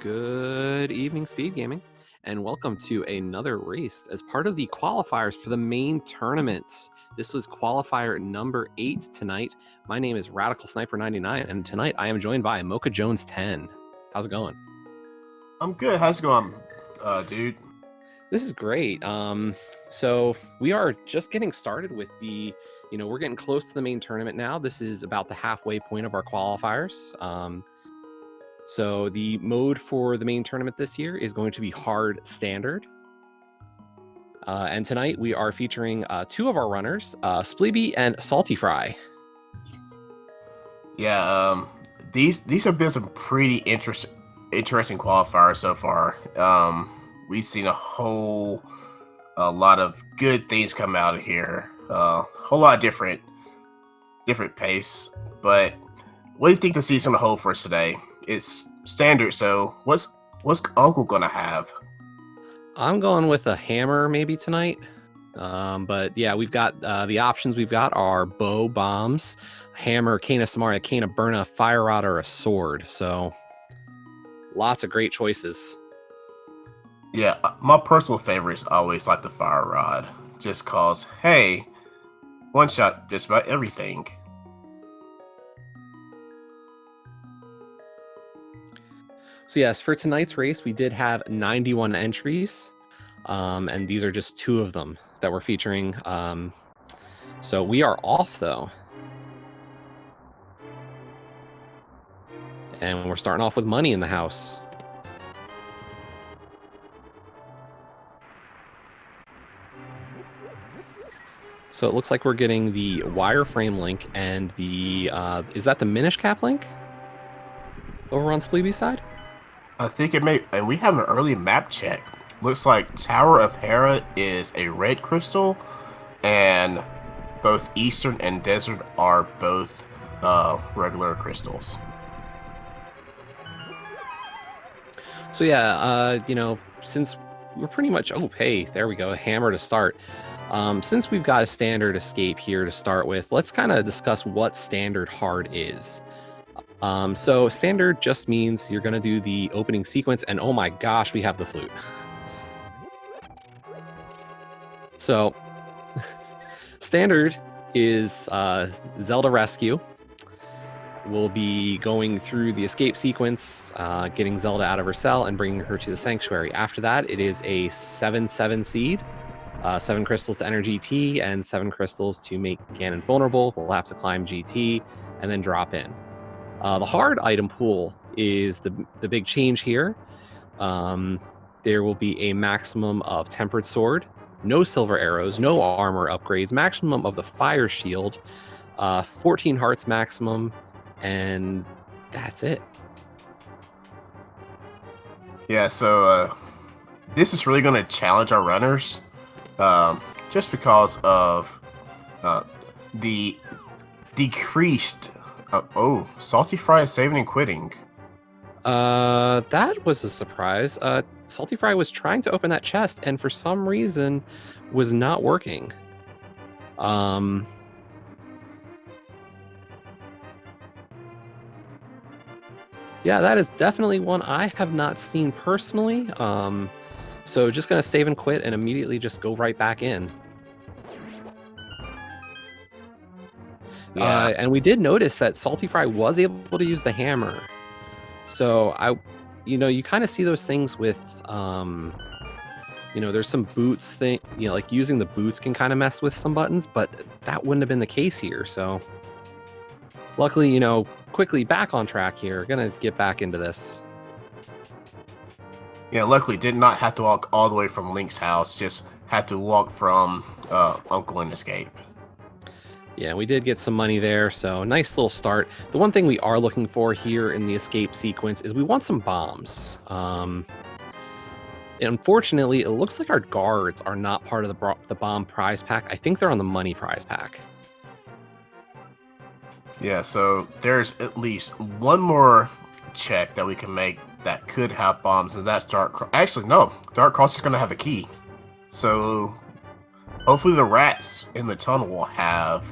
Good evening, Speed Gaming, and welcome to another race as part of the qualifiers for the main tournament. This was qualifier number 8 tonight. My name is Radical Sniper 99, and tonight I am joined by Mocha Jones 10. How's it going? I'm good. How's it going, dude? This is great. So we are just getting started with we're getting close to the main tournament now. This is about the halfway point of our qualifiers. So the mode for the main tournament this year is going to be hard standard. And tonight we are featuring two of our runners, Spleebie and saltyphry. Yeah, these have been some pretty interesting qualifiers so far. We've seen a lot of good things come out of here. Whole lot of different pace. But what do you think the season's gonna hold for us today? It's standard, so what's Uncle gonna have? I'm going with a hammer maybe tonight. But yeah, we've got the options we've got are bow, bombs, hammer, Kana Samaria, Kana Burna, fire rod, or a sword. So lots of great choices. Yeah, my personal favorite is always like the fire rod, just cause hey, one shot just about everything. So yes, for tonight's race, we did have 91 entries, and these are just two of them that we're featuring. So we are off though. And we're starting off with money in the house. So it looks like we're getting the wireframe link and the, is that the Minish Cap link over on Spleebie's side? I think it may, and we have an early map check. Looks like Tower of Hera is a red crystal, and both Eastern and Desert are both regular crystals. So yeah, since we're pretty much, oh, hey, there we go, hammer to start. Since we've got a standard escape here to start with, let's kind of discuss what standard hard is. So standard just means you're going to do the opening sequence, and oh my gosh, we have the flute. So standard is Zelda Rescue. We'll be going through the escape sequence, getting Zelda out of her cell and bringing her to the sanctuary. After that, it is a 7/7 seed, 7 crystals to enter GT and 7 crystals to make Ganon vulnerable. We'll have to climb GT and then drop in. The hard item pool is the big change here. There will be a maximum of Tempered Sword, no silver arrows, no armor upgrades, maximum of the Fire Shield, 14 hearts maximum, and that's it. Yeah, so this is really going to challenge our runners, just because of the decreased. Oh, saltyphry is saving and quitting. That was a surprise. saltyphry was trying to open that chest and for some reason was not working. Yeah, that is definitely one I have not seen personally. So just gonna save and quit and immediately just go right back in. Yeah. And we did notice that saltyphry was able to use the hammer. So you kind of see those things with, there's some boots thing, like using the boots can kind of mess with some buttons, but that wouldn't have been the case here. So luckily, quickly back on track here. Gonna get back into this. Yeah, luckily did not have to walk all the way from Link's house, just had to walk from Uncle and escape. Yeah, we did get some money there, so nice little start. The one thing we are looking for here in the escape sequence is we want some bombs. Unfortunately, it looks like our guards are not part of the bomb prize pack. I think they're on the money prize pack. Yeah, so there's at least one more check that we can make that could have bombs, and that's Dark Cross. Actually, no, Dark Cross is going to have a key. So hopefully the rats in the tunnel will have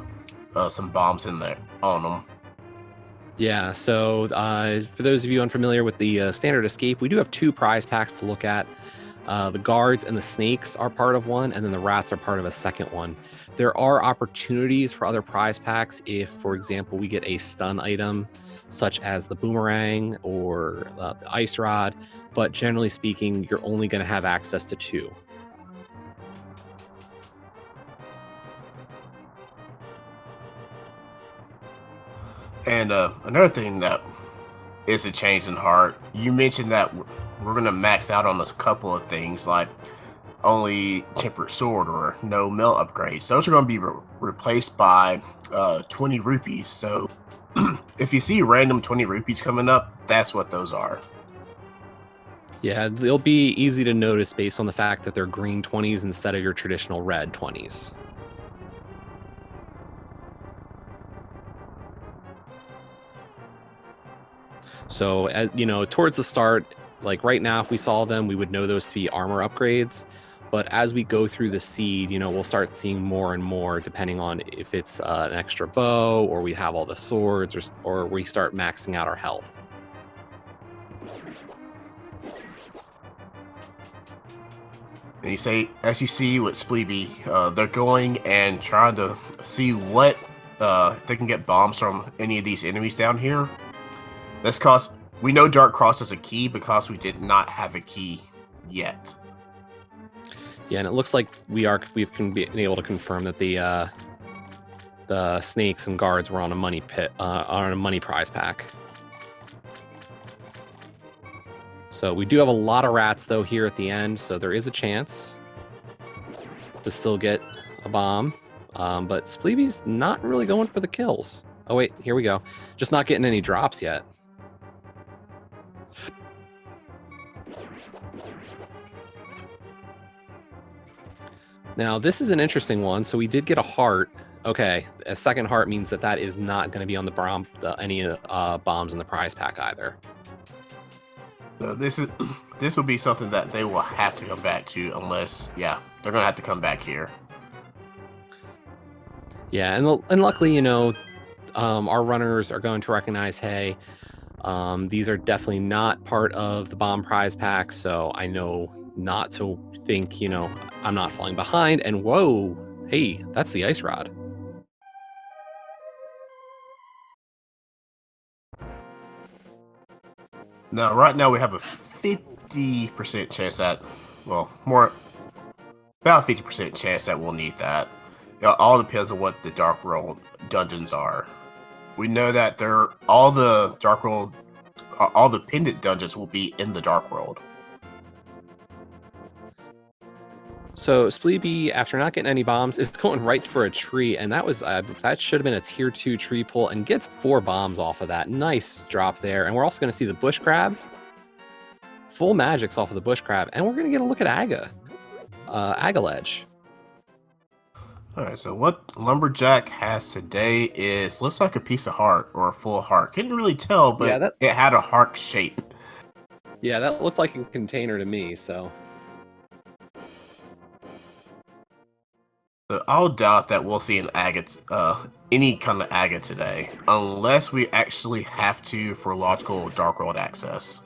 some bombs in there on them. Yeah, so for those of you unfamiliar with the standard escape, we do have 2 prize packs to look at. The guards and the snakes are part of one, and then the rats are part of a second one. There are opportunities for other prize packs if, for example, we get a stun item, such as the boomerang or the ice rod, but generally speaking, you're only going to have access to 2. And another thing that is a change in heart, you mentioned that we're going to max out on a couple of things like only tempered sword or no melt upgrades. Those are going to be replaced by 20 rupees. So if you see random 20 rupees coming up, that's what those are. Yeah, they'll be easy to notice based on the fact that they're green 20s instead of your traditional red 20s. So, towards the start, like right now, if we saw them, we would know those to be armor upgrades. But as we go through the seed, we'll start seeing more and more depending on if it's an extra bow or we have all the swords or we start maxing out our health. And you say, as you see with Spleebie, they're going and trying to see what they can get bombs from any of these enemies down here. That's because we know Dark Cross is a key because we did not have a key yet. Yeah, and it looks like we've been able to confirm that the snakes and guards were on a money prize pack. So we do have a lot of rats though here at the end, so there is a chance to still get a bomb. But Spleebie's not really going for the kills. Oh wait, here we go. Just not getting any drops yet. Now this is an interesting one. So we did get a heart. Okay, a second heart means that is not going to be on any bombs in the prize pack either. So this will be something that they will have to come back to unless, yeah, they're gonna have to come back here. Yeah, and luckily, our runners are going to recognize, hey, these are definitely not part of the bomb prize pack, so I know not to think, I'm not falling behind. And whoa, hey, that's the ice rod. Now, right now we have a 50% chance that, well, about 50% chance that we'll need that. It all depends on what the Dark World dungeons are. We know that all the Dark World, all the pendant dungeons will be in the Dark World. So Spleebie, after not getting any bombs, is going right for a tree, and that should have been a tier 2 tree pull, and gets 4 bombs off of that. Nice drop there. And we're also going to see the bush crab. Full magics off of the bush crab, and we're going to get a look at Aga Ledge. Alright, so what Lumberjack has today looks like a piece of heart or a full heart. Couldn't really tell, but yeah, it had a heart shape. Yeah, that looked like a container to me, so. So I'll doubt that we'll see an agate, any kind of agate today, unless we actually have to for logical Dark World access.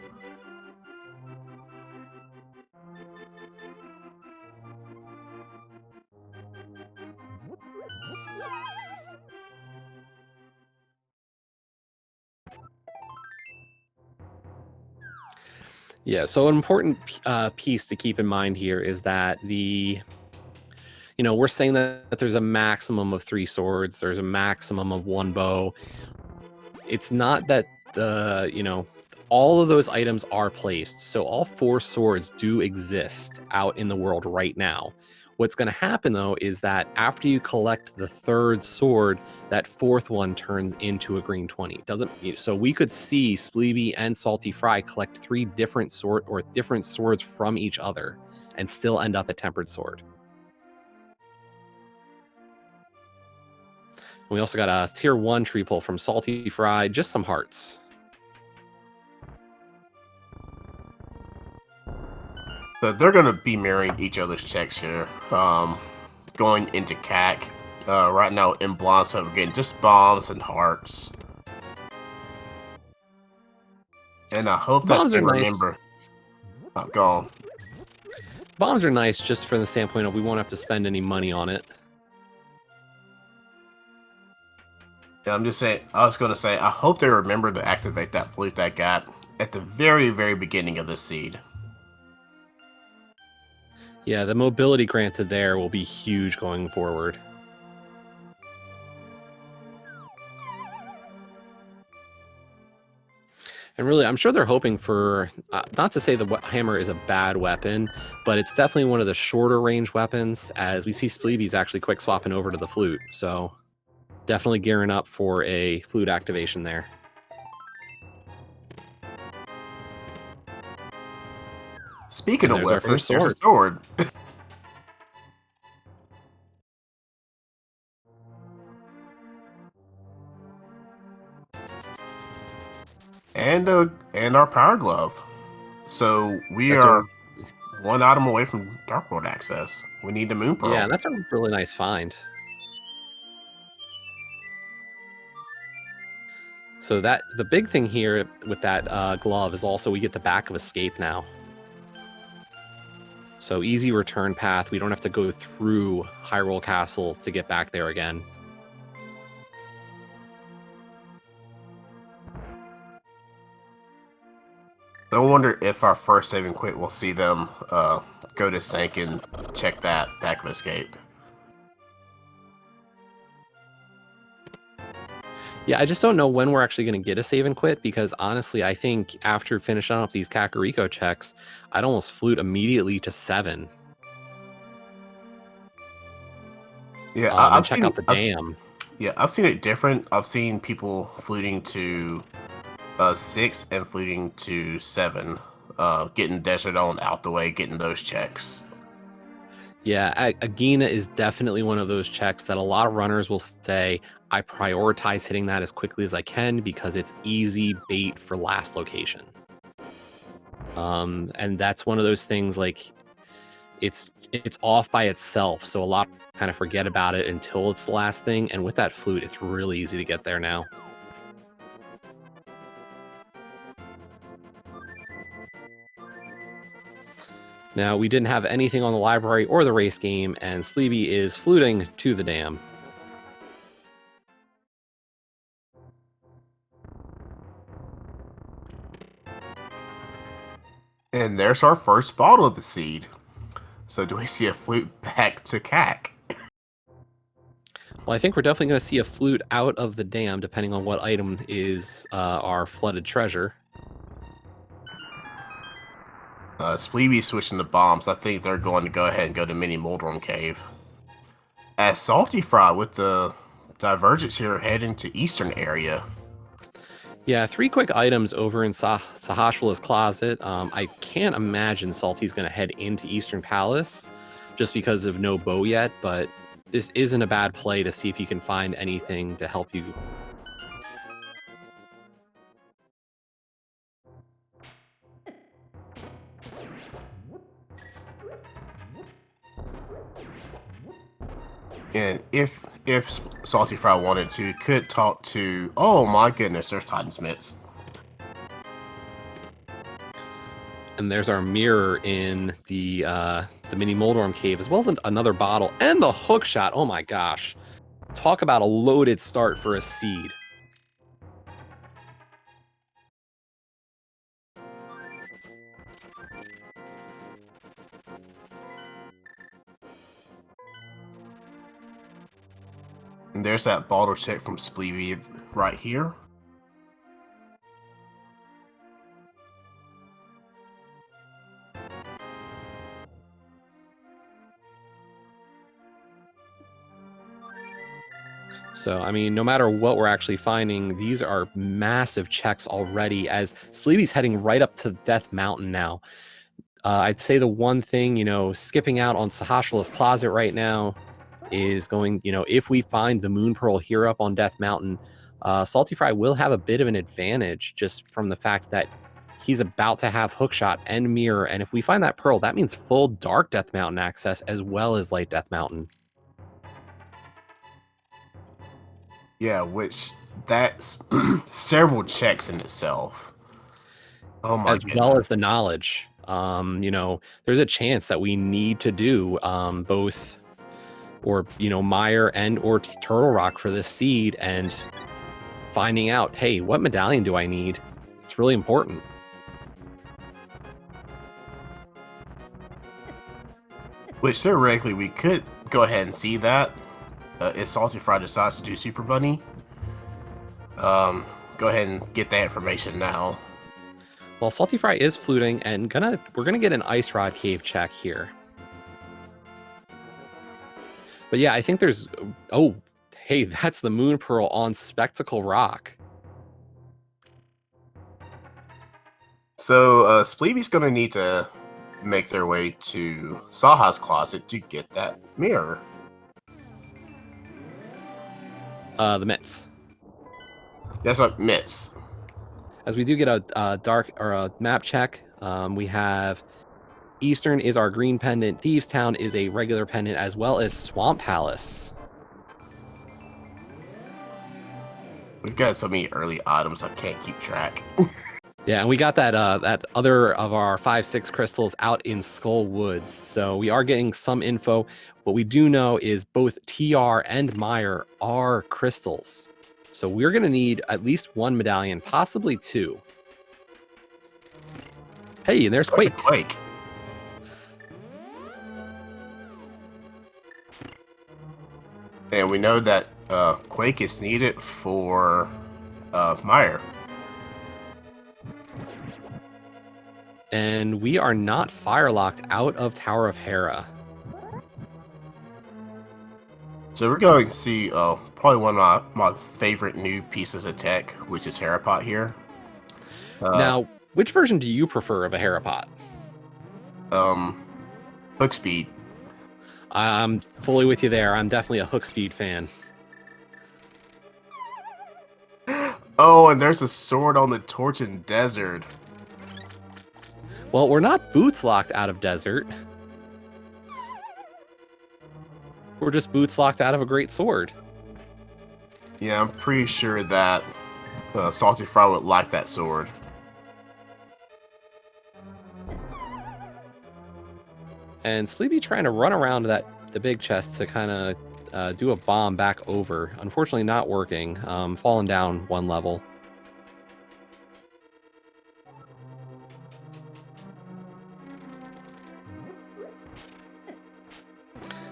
Yeah, so an important piece to keep in mind here is that we're saying that there's a maximum of 3 swords, there's a maximum of 1 bow. It's not that all of those items are placed. So all 4 swords do exist out in the world right now. What's going to happen though is that after you collect the 3rd sword, that 4th one turns into a green 20. So we could see Spleebie and Saltyphry collect 3 different swords from each other and still end up a tempered sword. We also got a tier 1 tree pull from Saltyphry, just some hearts. But they're going to be mirroring each other's checks here. Going into CAC. Right now in Blonde, so we're getting just bombs and hearts. And I hope that Bombs they are nice. remember. Oh, go on. Bombs are nice just from the standpoint of we won't have to spend any money on it. Yeah, I'm just saying. I was going to say, I hope they remember to activate that flute that got at the very, very beginning of the seed. Yeah, the mobility granted there will be huge going forward. And really, I'm sure they're hoping for, not to say the hammer is a bad weapon, but it's definitely one of the shorter range weapons, as we see Spleebie's actually quick swapping over to the flute. So definitely gearing up for a flute activation there. Speaking And of there's our weapons, first there's a sword. sword. and our power glove. So we That's are a, one item away from Dark World access. We need the Moon Pearl. yeah, that's a really nice find. So that the big thing here with that glove is also we get the back of escape now. So easy return path. We don't have to go through Hyrule Castle to get back there again. I wonder if our first save and quit will see them go to Sank and check that back of escape. Yeah, I just don't know when we're actually going to get a save and quit, because honestly, I think after finishing up these Kakariko checks, I'd almost flute immediately to 7. Yeah, And check out the dam. I've seen it different. I've seen people fluting to 6 and fluting to 7, getting Desert On out the way, getting those checks. Yeah, Agina is definitely one of those checks that a lot of runners will say, I prioritize hitting that as quickly as I can because it's easy bait for last location. And that's one of those things, like, it's off by itself, so a lot kind of forget about it until it's the last thing, and with that flute, it's really easy to get there now. Now, we didn't have anything on the library or the race game, and Spleebie is fluting to the dam. And there's our first bottle of the seed. So do we see a flute back to CAC? Well, I think we're definitely going to see a flute out of the dam, depending on what item is our flooded treasure. Spleebie switching to bombs. I think they're going to go ahead and go to Mini Moldrum Cave. As saltyphry with the divergence here heading to eastern area. Yeah, 3 quick items over in Sahashwala's closet. I can't imagine Salty's going to head into Eastern Palace just because of no bow yet, but this isn't a bad play to see if you can find anything to help you. And if saltyphry wanted to, could talk to. Oh my goodness, there's Titansmiths. And there's our mirror in the mini Moldorm cave, as well as another bottle and the hook shot. Oh my gosh. Talk about a loaded start for a seed. And there's that bottle check from Spleebie right here. So, I mean, no matter what we're actually finding, these are massive checks already, as Spleebie's heading right up to Death Mountain now. I'd say the one thing, skipping out on Sahashwala's closet right now is going, if we find the Moon Pearl here up on Death Mountain, saltyphry will have a bit of an advantage just from the fact that he's about to have hookshot and mirror. And if we find that pearl, that means full Dark Death Mountain access as well as Light Death Mountain. Yeah, which that's several checks in itself. Oh my as well as the knowledge. You know, there's a chance that we need to do both, or mire and or turtle rock for this seed, and finding out, hey, what medallion do I need? It's really important. Which theoretically we could go ahead and see that if Saltyphry decides to do Super Bunny. Go ahead and get that information now. Well, Saltyphry is fluting, and we're gonna get an Ice Rod Cave check here. But yeah, I think there's... Oh, hey, that's the Moon Pearl on Spectacle Rock. So Spleebie's going to need to make their way to Saha's closet to get that mirror. The mitts. That's what mitts. As we do get a dark or a map check, we have Eastern is our green pendant, Thieves Town is a regular pendant, as well as Swamp Palace. We've got so many early items I can't keep track. Yeah, and we got that that other of our 5-6 crystals out in Skull Woods. So we are getting some info. What we do know is both TR and Mire are crystals. So we're going to need at least one medallion, possibly two. Hey, and there's Quake. Quake. And we know that Quake is needed for Mire. And we are not fire locked out of Tower of Hera. So we're going to see probably one of my favorite new pieces of tech, which is Herapot here. Now, which version do you prefer of a Herapot? Hook speed. I'm fully with you there. I'm definitely a hook speed fan. Oh, and there's a sword on the Torchin Desert. Well, we're not boots locked out of desert. We're just boots locked out of a great sword. Yeah, I'm pretty sure that Saltyphry would like that sword. And Spleebie trying to run around the big chest to kind of do a bomb back over. Unfortunately, not working. Falling down one level.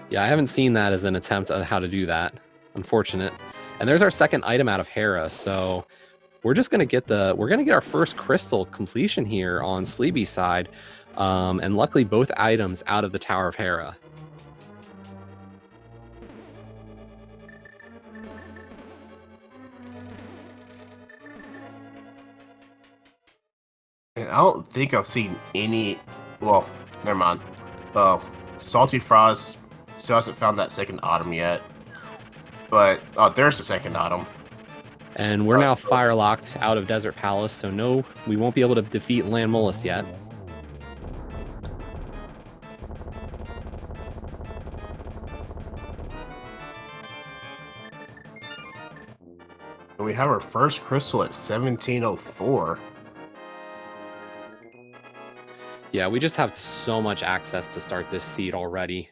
Yeah, I haven't seen that as an attempt at how to do that. Unfortunate. And there's our second item out of Hera, so we're just gonna get our first crystal completion here on Spleebie's side. And luckily both items out of the Tower of Hera. And I don't think I've seen any... Well, never mind. Saltyphry still hasn't found that second item yet. But, there's the second item. And we're now fire locked out of Desert Palace, so no, we won't be able to defeat Landmolus yet. And we have our first crystal at 1704. Yeah, we just have so much access to start this seed already.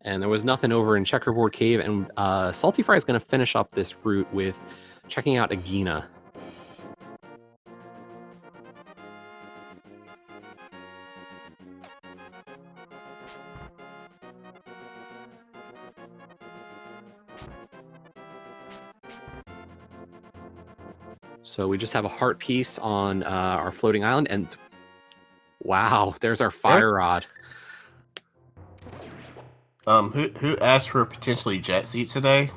And there was nothing over in Checkerboard Cave, and Saltyphry is going to finish up this route with checking out Agina. So we just have a heart piece on our floating island, and wow, there's our fire rod. Who asked for potentially jet seats today?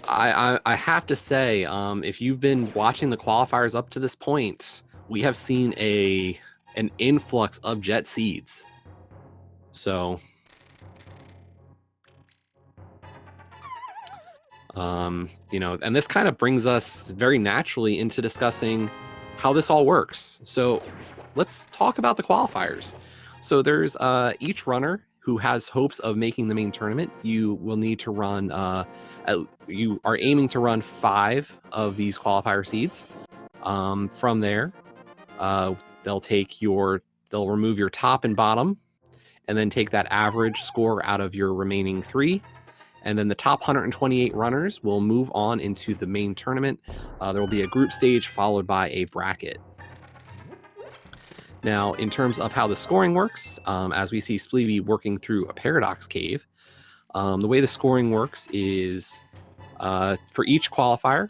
I have to say, if you've been watching the qualifiers up to this point, we have seen an influx of jet seeds. So, and this kind of brings us very naturally into discussing how this all works. So let's talk about the qualifiers. So there's each runner who has hopes of making the main tournament, you will need to run, you are aiming to run 5 of these qualifier seeds. From there, they'll remove your top and bottom, and then take that average score out of your remaining 3. And then the top 128 runners will move on into the main tournament. There will be a group stage followed by a bracket. Now, in terms of how the scoring works, as we see Spleebie working through a paradox cave, the way the scoring works is for each qualifier,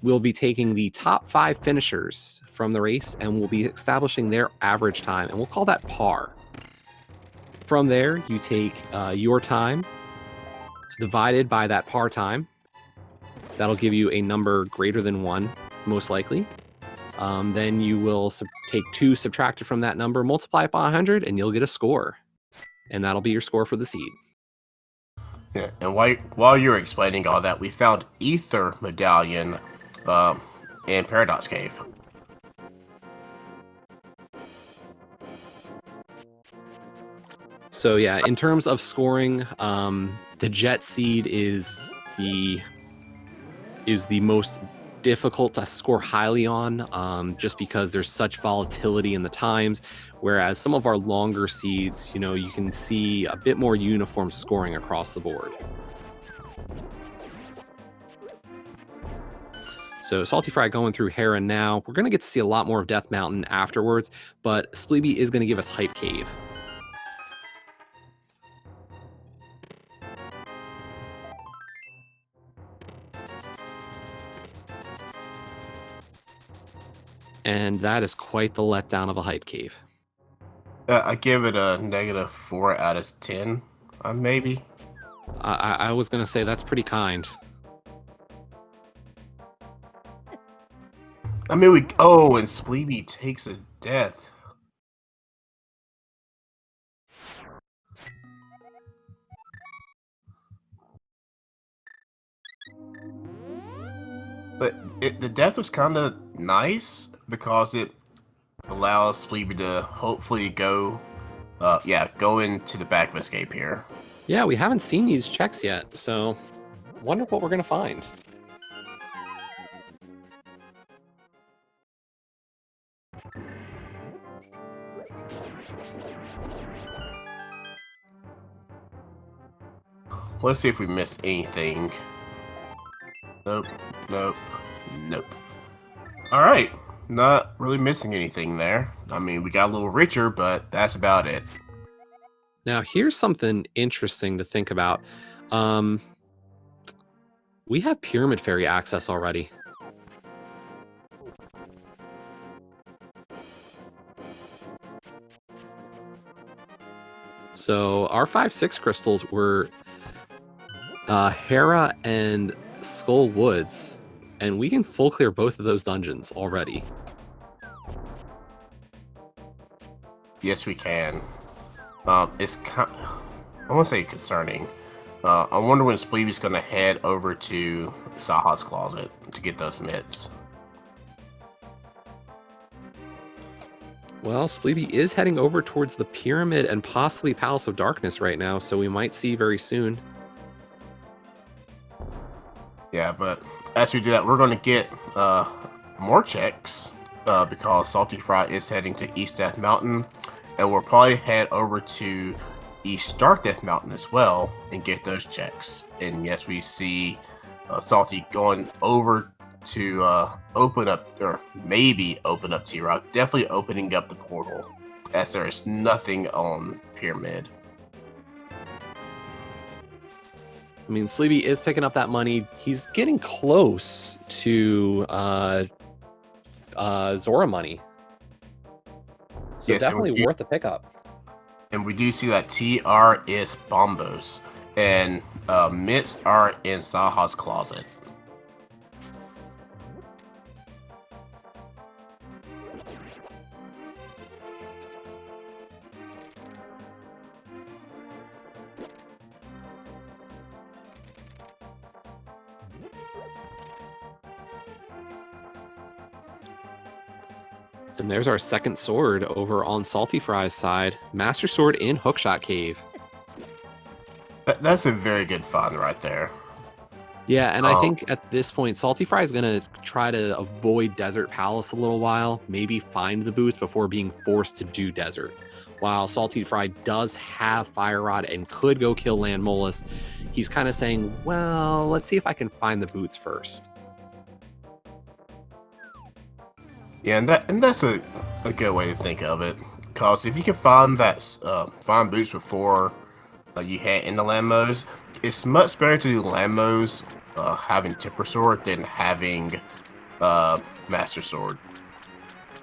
we'll be taking the top 5 finishers from the race and we'll be establishing their average time, and we'll call that par. From there, you take your time divided by that par time. That'll give you a number greater than 1, most likely. Then you will take 2 subtracted from that number, multiply it by 100, and you'll get a score. And that'll be your score for the seed. Yeah, and while you're explaining all that, we found Ether Medallion in Paradox Cave. So yeah, in terms of scoring, the Jet seed is the most difficult to score highly on, just because there's such volatility in the times, whereas some of our longer seeds, you can see a bit more uniform scoring across the board. So saltyphry going through Hera now. We're going to get to see a lot more of Death Mountain afterwards, but Spleebie is going to give us Hype Cave. And that is quite the letdown of a Hype Cave. I give it a -4 out of 10, maybe. I was going to say that's pretty kind. I mean, and Spleebie takes a death. But the death was kind of nice because it allows Spleebie to hopefully go into the back of escape here. Yeah, we haven't seen these checks yet, so wonder what we're going to find. Let's see if we missed anything. Nope. All right, not really missing anything there. I mean, we got a little richer, but that's about it. Now, here's something interesting to think about. We have Pyramid Fairy access already. So our 5/6 crystals were Hera and Skull Woods, and we can full clear both of those dungeons already. Yes, we can. It's I want to say concerning. I wonder when Spleebie's going to head over to Saha's closet to get those mitts. Well, Spleebie is heading over towards the Pyramid and possibly Palace of Darkness right now, so we might see very soon. Yeah, but as we do that, we're going to get more checks because saltyphry is heading to East Death Mountain, and we'll probably head over to East Dark Death Mountain as well and get those checks. And yes, we see Salty going over to open up, or maybe open up T-Rock, definitely opening up the portal, as there is nothing on Pyramid. I mean, Spleebie is picking up that money. He's getting close to Zora money. So yes, definitely worth the pickup. And we do see that TR is Bombos, and mitts are in Saha's closet. And there's our second sword over on saltyphry's side. Master Sword in Hookshot Cave. That's a very good find right there. Yeah, and I think at this point, saltyphry is going to try to avoid Desert Palace a little while, maybe find the boots before being forced to do Desert. While saltyphry does have Fire Rod and could go kill Land Molus, he's kind of saying, well, let's see if I can find the boots first. Yeah, and that's a good way to think of it. Because if you can find find boots before you head into Lambos, it's much better to do Lambos having Temper Sword than having Master Sword.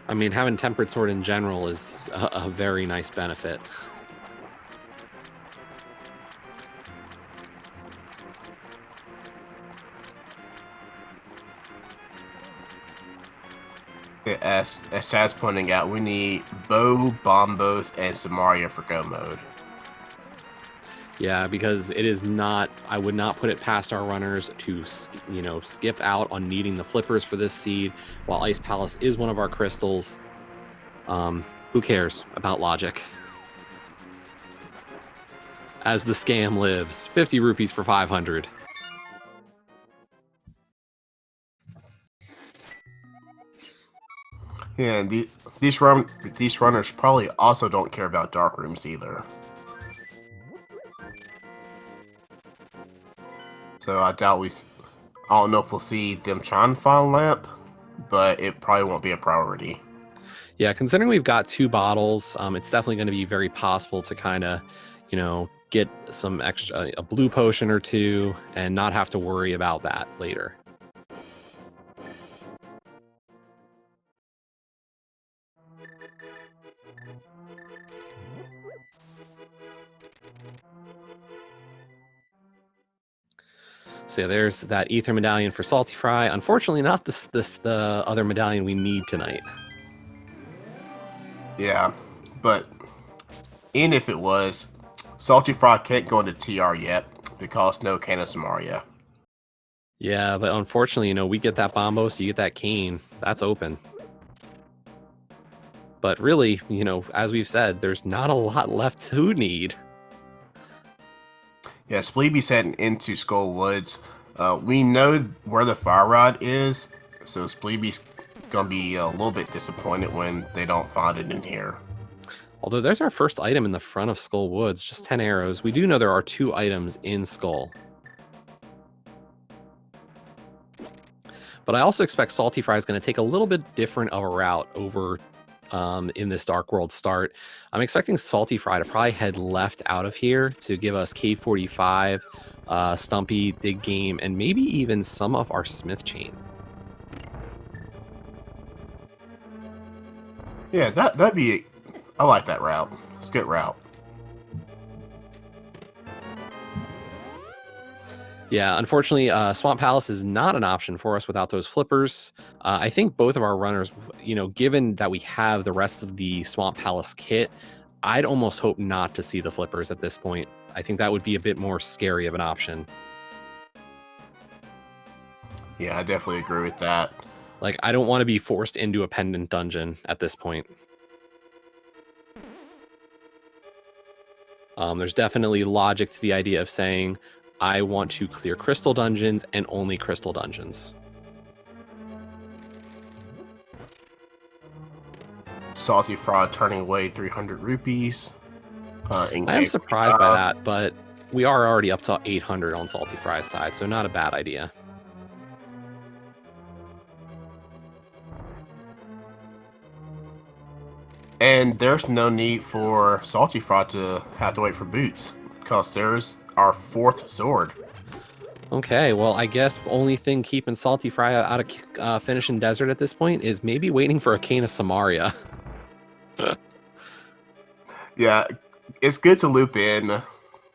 I mean, having Tempered Sword in general is a very nice benefit. As Chad's pointing out, we need Bow, Bombos, and Samaria for go mode. Yeah, because it is not, I would not put it past our runners to, skip out on needing the flippers for this seed. While Ice Palace is one of our crystals, who cares about logic? As the scam lives, 50 rupees for 500. Yeah, and these runners probably also don't care about dark rooms either. So I don't know if we'll see them trying to find lamp, but it probably won't be a priority. Yeah, considering we've got 2 bottles, it's definitely going to be very possible to kind of, get some extra, a blue potion or 2, and not have to worry about that later. So yeah, there's that ether medallion for saltyphry. Unfortunately, not the other medallion we need tonight. Yeah, but even if it was, saltyphry can't go into TR yet because no Can of Samaria. Yeah, but unfortunately, we get that Bombo, so you get that cane. That's open. But really, as we've said, there's not a lot left to need. Yeah, Spleebie's heading into Skull Woods. We know where the Fire Rod is, so Spleebie's gonna be a little bit disappointed when they don't find it in here. Although there's our first item in the front of Skull Woods, just 10 arrows. We do know there are 2 items in Skull. But I also expect saltyphry is going to take a little bit different of a route over in this Dark World start. I'm expecting saltyphry to probably head left out of here to give us K45, Stumpy, Dig Game, and maybe even some of our Smith Chain. Yeah, that'd be. I like that route. It's a good route. Yeah, unfortunately, Swamp Palace is not an option for us without those flippers. I think both of our runners, given that we have the rest of the Swamp Palace kit, I'd almost hope not to see the flippers at this point. I think that would be a bit more scary of an option. Yeah, I definitely agree with that. Like, I don't want to be forced into a pendant dungeon at this point. There's definitely logic to the idea of saying, I want to clear crystal dungeons and only crystal dungeons. Saltyphry turning away 300 rupees. I am surprised by that, but we are already up to 800 on saltyphry's side, so not a bad idea. And there's no need for saltyphry to have to wait for boots, because there's our 4th sword. Okay, well, I guess only thing keeping saltyphry out of finishing desert at this point is maybe waiting for a cane of Samaria. Yeah, it's good to loop in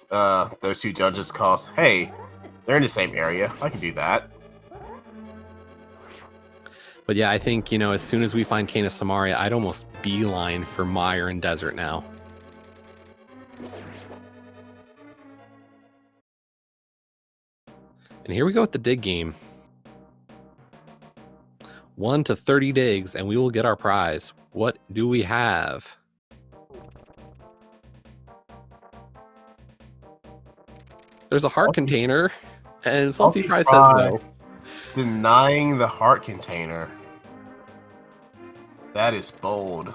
those 2 dungeons, because, hey, they're in the same area. I can do that. But yeah, I think, as soon as we find Cane of Samaria, I'd almost beeline for Mire and Desert now. And here we go with the dig game. 1 to 30 digs, and we will get our prize. What do we have? There's a heart container, and Salty saltyphry says Fry no. denying the heart container. That is bold.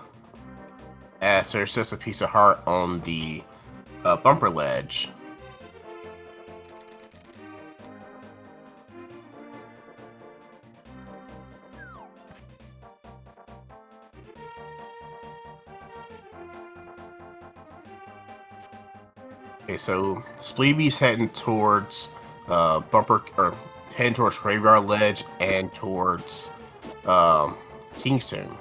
As there's just a piece of heart on the bumper ledge. Okay, so Spleebie's heading towards heading towards Graveyard Ledge and towards Kingston.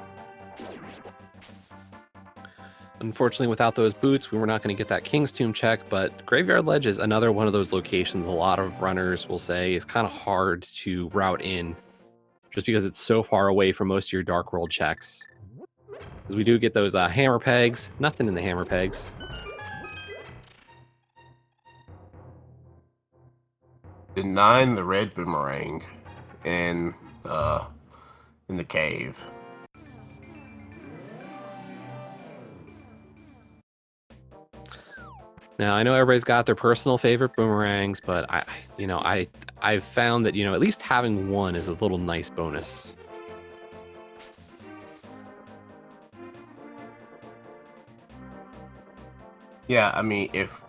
Unfortunately, without those boots, we were not going to get that King's Tomb check, but Graveyard Ledge is another one of those locations a lot of runners will say is kind of hard to route in, just because it's so far away from most of your Dark World checks. Because we do get those hammer pegs. Nothing in the hammer pegs. Denying the red boomerang in the cave. Now, I know everybody's got their personal favorite boomerangs, but I've found that, at least having one is a little nice bonus. Yeah, I mean, if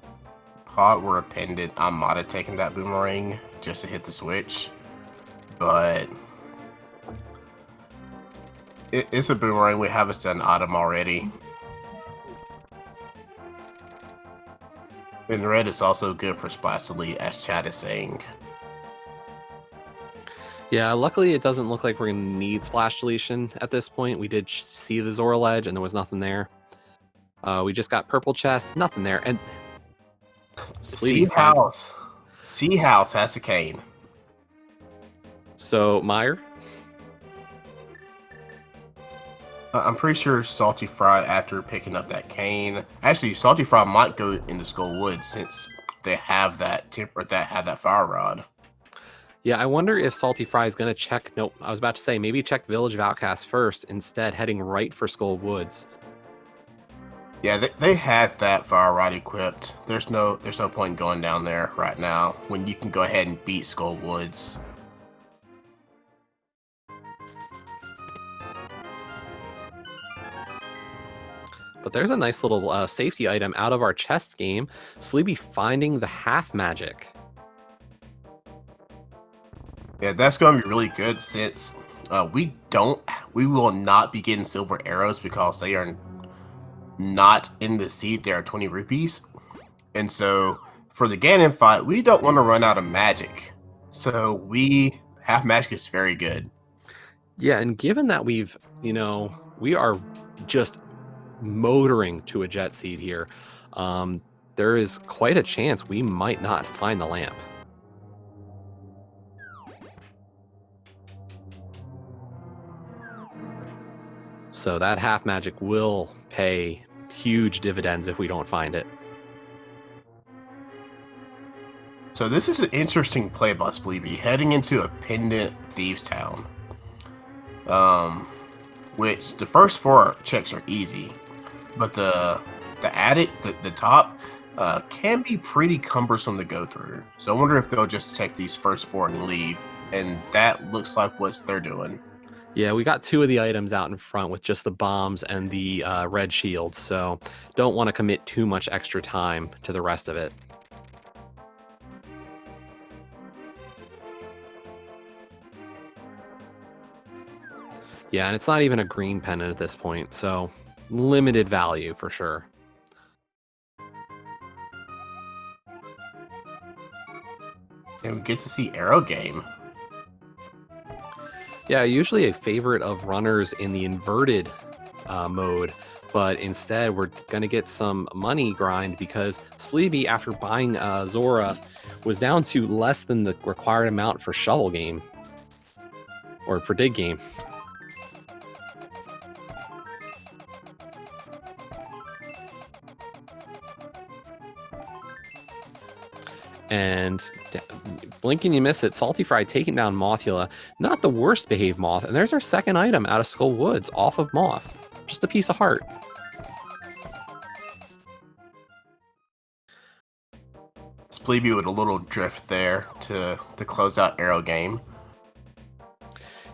Pot were a pendant, I might have taken that boomerang just to hit the switch, but it's a boomerang. We have a done item already. And red is also good for Splash Elite, as Chad is saying. Yeah, luckily it doesn't look like we're going to need Splash Deletion at this point. We did see the Zora Ledge, and there was nothing there. We just got Purple Chest, nothing there. And Sea House has a cane. So, Meyer? I'm pretty sure saltyphry, after picking up that cane, actually saltyphry might go into Skull Woods since they have that fire rod. Yeah, I wonder if saltyphry is going to check. Nope, I was about to say maybe check Village of Outcasts first, instead heading right for Skull Woods. Yeah, they had that fire rod equipped. There's no point in going down there right now when you can go ahead and beat Skull Woods. But there's a nice little safety item out of our chest game. Spleebie finding the half magic. Yeah, that's going to be really good since we will not be getting silver arrows because they are not in the seed. They are 20 rupees. And so for the Ganon fight, we don't want to run out of magic. So half magic is very good. Yeah, and given that we are just motoring to a jet seed here, there is quite a chance we might not find the lamp. So that half magic will pay huge dividends if we don't find it. So this is an interesting play by Spleebie, heading into a pendant thieves town. Which the first 4 checks are easy, but the top can be pretty cumbersome to go through. So I wonder if they'll just check these first 4 and leave, and that looks like what they're doing. Yeah, we got 2 of the items out in front with just the bombs and the red shield, so don't want to commit too much extra time to the rest of it. Yeah, and it's not even a green pendant at this point, so limited value for sure. And we get to see Arrow Game. Yeah, usually a favorite of runners in the inverted mode, but instead we're going to get some money grind because Spleebie, after buying Zora, was down to less than the required amount for Shovel Game, or for Dig Game. And blink and you miss it. Saltyphry taking down Mothula. Not the worst behaved Moth. And there's our second item out of Skull Woods off of Moth. Just a piece of heart. Spleebie with a little drift there to close out arrow game.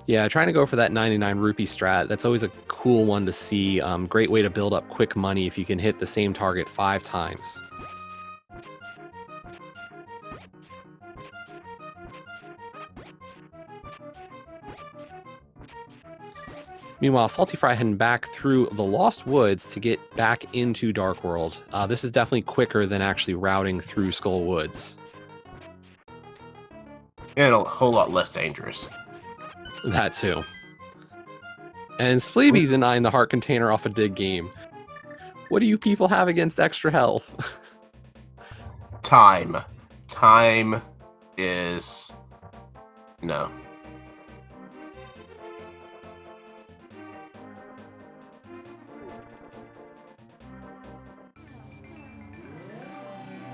Yeah, trying to go for that 99 rupee strat. That's always a cool one to see. Great way to build up quick money if you can hit the same target 5 times. Meanwhile, saltyphry heading back through the Lost Woods to get back into Dark World. This is definitely quicker than actually routing through Skull Woods. And a whole lot less dangerous. That too. And Spleebie's denying the heart container off a dig game. What do you people have against extra health? Time. Time is... no.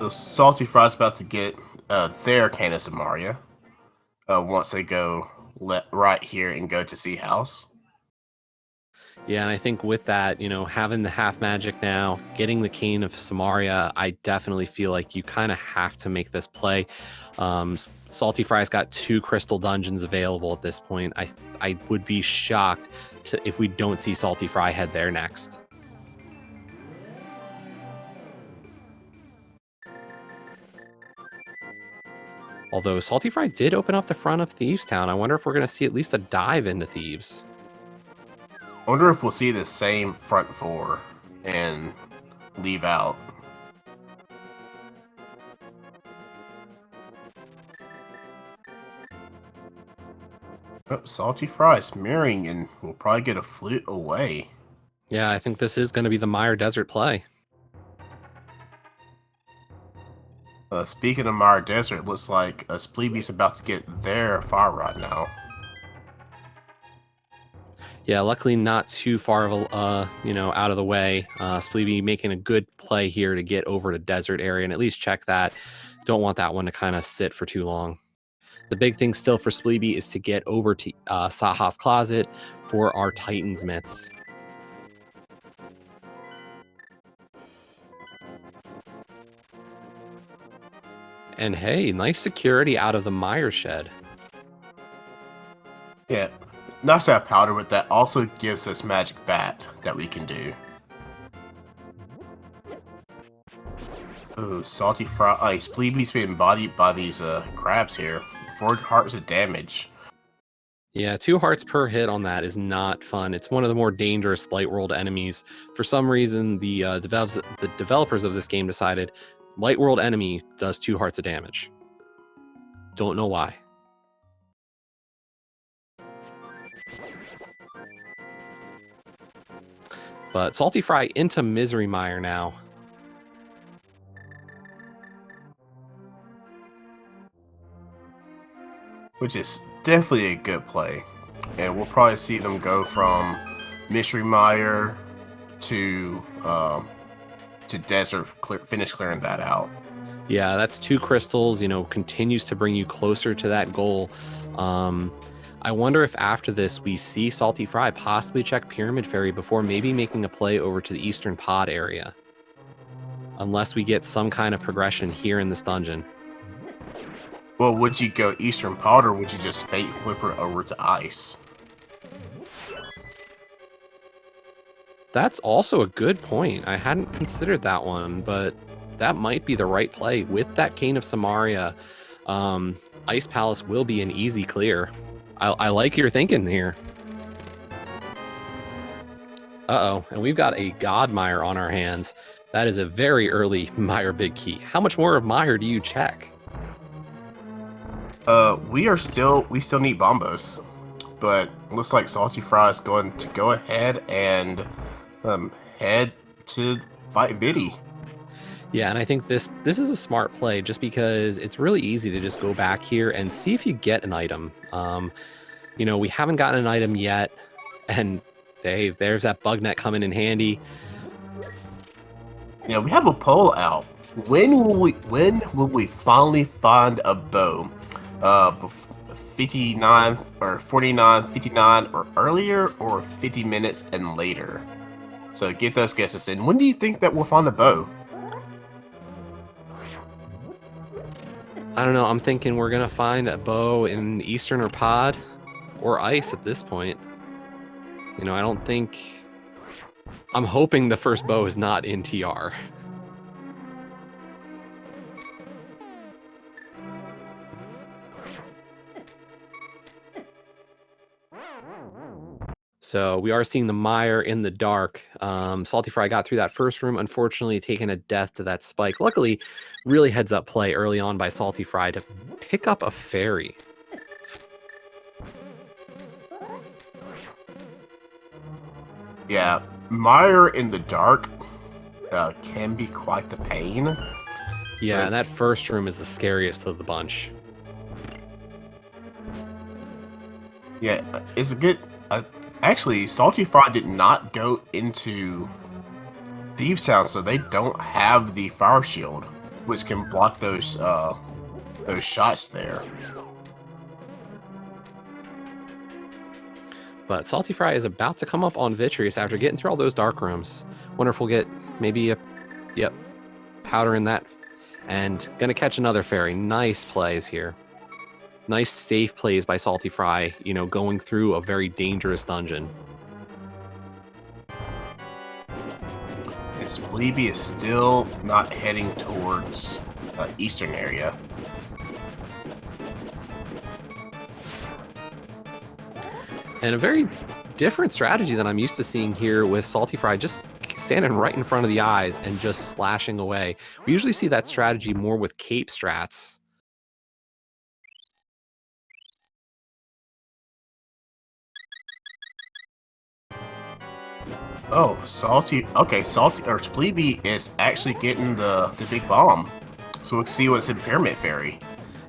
So saltyphry's about to get their can of Samaria once they go right here and go to Sea House. Yeah, and I think with that, you know, having the half magic now, getting the cane of Samaria, I definitely feel like you kind of have to make this play. Saltyphry's got 2 crystal dungeons available at this point. I would be shocked if we don't see saltyphry head there next. Although saltyphry did open up the front of Thieves Town, I wonder if we're going to see at least a dive into Thieves. I wonder if we'll see the same front 4 and leave out. Oh, saltyphry's mirroring and we'll probably get a flute away. Yeah, I think this is going to be the Mire Desert play. Speaking of Mire Desert, it looks like Spleebie's about to get their fire rod now. Yeah, luckily not too far of a, out of the way. Spleebie making a good play here to get over to desert area and at least check that. Don't want that one to kind of sit for too long. The big thing still for Spleebie is to get over to Saha's Closet for our Titan's Mitts. And hey, nice security out of the Mire Shed. Yeah, nice to have powder, but that also gives us magic bat that we can do. Oh, saltyphry. Spleebie's being bodied by these crabs here. 4 hearts of damage. Yeah, 2 hearts per hit on that is not fun. It's one of the more dangerous Light World enemies. For some reason, the developers of this game decided Light World enemy does 2 hearts of damage. Don't know why. But saltyphry into Misery Mire now. Which is definitely a good play. And we'll probably see them go from Mystery Mire to desert, finish clearing that out. Yeah, that's 2 crystals, continues to bring you closer to that goal. I wonder if after this we see saltyphry possibly check Pyramid Fairy before maybe making a play over to the Eastern Pod area. Unless we get some kind of progression here in this dungeon. Well, would you go Eastern Pod or would you just Fate Flipper over to Ice? That's also a good point. I hadn't considered that one, but that might be the right play. With that Cane of Samaria, Ice Palace will be an easy clear. I like your thinking here. Uh-oh, and we've got a God Mire on our hands. That is a very early Mire Big Key. How much more of Mire do you check? We still need Bombos, but looks like saltyphry is going to go ahead and head to fight Viddy. Yeah, and I think this is a smart play just because it's really easy to just go back here and see if you get an item. We haven't gotten an item yet, and there's that bug net coming in handy. Yeah, we have a poll out. When will we finally find a bow? 59 or 49, 59 or earlier, or 50 minutes and later? So get those guesses in. When do you think that we'll find the bow? I don't know. I'm thinking we're gonna find a bow in Eastern or Pod or Ice at this point. You know, I don't think. I'm hoping the first bow is not in TR. So we are seeing the mire in the dark. saltyphry got through that first room, unfortunately taking a death to that spike. Luckily, really heads up play early on by saltyphry to pick up a fairy. Yeah, mire in the dark can be quite the pain. Yeah, But and that first room is the scariest of the bunch. yeah, it's a good. Actually, saltyphry did not go into Thieves Town, so they don't have the fire shield, which can block those shots there. But saltyphry is about to come up on Vitreous after getting through all those dark rooms. Wonder if we'll get maybe a powder in that. And gonna catch another fairy. Nice plays here. Nice safe plays by saltyphry, you know, going through a very dangerous dungeon. And Spleebie is still not heading towards eastern area. And a very different strategy than I'm used to seeing here with saltyphry, just standing right in front of the eyes and just slashing away. We usually see that strategy more with cape strats. Oh, Spleebie is actually getting the big bomb. So we'll see what's in Pyramid Fairy.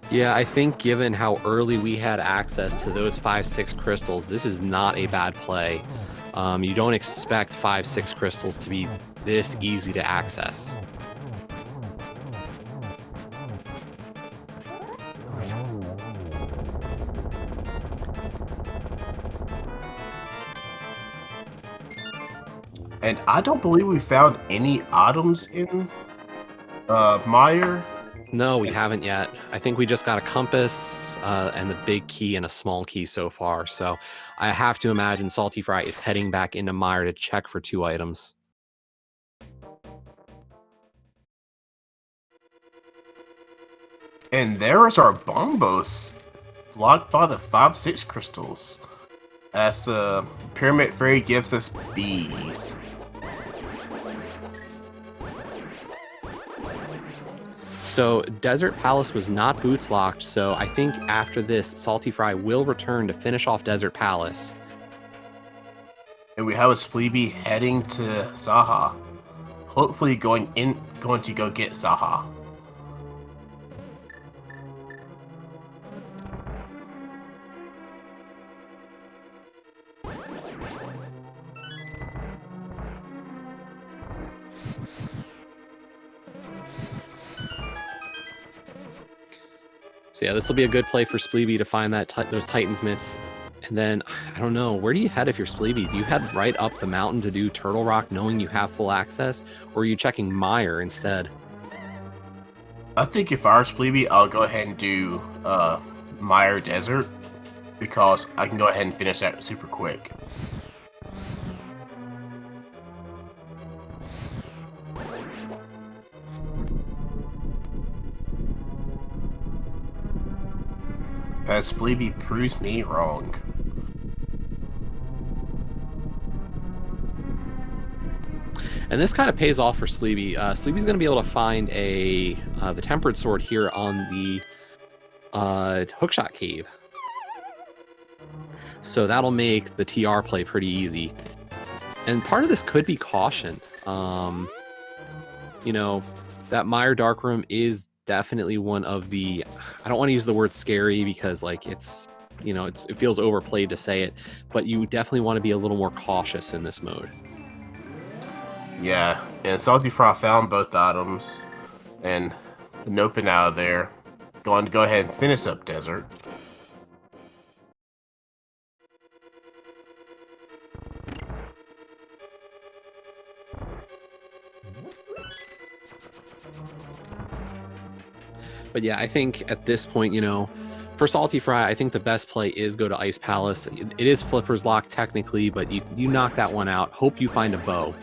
Yeah, I think given how early we had access to those 5-6 crystals, this is not a bad play. You don't expect 5-6 crystals to be this easy to access. And I don't believe we found any items in Mire. No, we haven't yet. I think we just got a compass and the big key and a small key so far. So I have to imagine saltyphry is heading back into Mire to check for 2 items. And there's our bombos blocked by the 5-6 crystals. As Pyramid Fairy gives us bees. So Desert Palace was not boots locked, so I think after this, saltyphry will return to finish off Desert Palace. And we have a Spleebie heading to Saha. Hopefully going to go get Saha. So yeah, this will be a good play for Spleebie to find that those Titan's mitts. And then, I don't know, where do you head if you're Spleebie? Do you head right up the mountain to do Turtle Rock knowing you have full access? Or are you checking Mire instead? I think if I were Spleebie, I'll go ahead and do Mire Desert. Because I can go ahead and finish that super quick. As Spleebie proves me wrong. And this kind of pays off for Spleebie. Spleebie's going to be able to find the Tempered Sword here on the Hookshot Cave. So that'll make the TR play pretty easy. And part of this could be caution. You know, that Mire Darkroom is definitely one of the, I don't want to use the word scary because like it's, you know, it feels overplayed to say it, but you definitely want to be a little more cautious in this mode. Yeah, and saltyphry found both items and noping out of there. Going to go ahead and finish up Desert. But yeah, I think at this point, you know, for saltyphry, I think the best play is go to Ice Palace. It is Flipper's Lock technically, but you knock that one out. Hope you find a bow.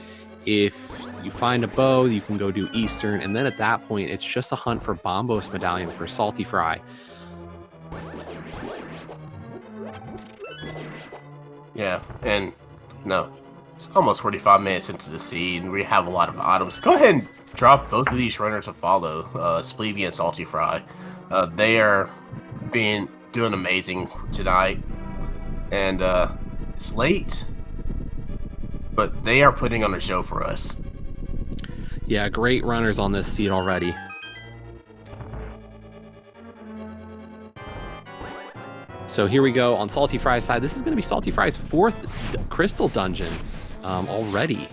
If you find a bow, you can go do Eastern, and then at that point, it's just a hunt for Bombos Medallion for saltyphry. Yeah, and no, it's almost 45 minutes into the seed, and we have a lot of items. Go ahead and drop both of these runners to follow, Spleebie and saltyphry. They are doing amazing tonight, and it's late, but they are putting on a show for us. Yeah, great runners on this seed already. So here we go on saltyphry's side. This is going to be saltyphry's 4th crystal dungeon already.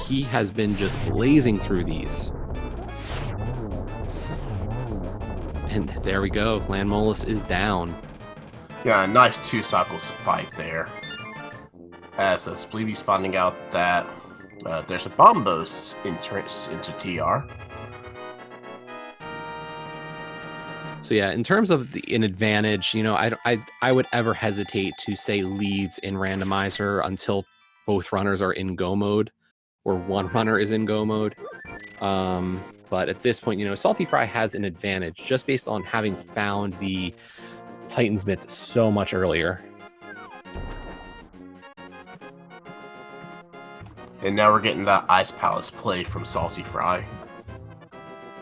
He has been just blazing through these. And there we go. Landmolus is down. Yeah, a nice 2 cycles fight there. As Spleebie's finding out that there's a Bombos entrance into TR. So yeah, in terms of an advantage, you know, I would ever hesitate to say leads in Randomizer until both runners are in go mode, or one runner is in go mode. But at this point, you know, saltyphry has an advantage just based on having found the Titan's Mitts so much earlier. And now we're getting that Ice Palace play from saltyphry.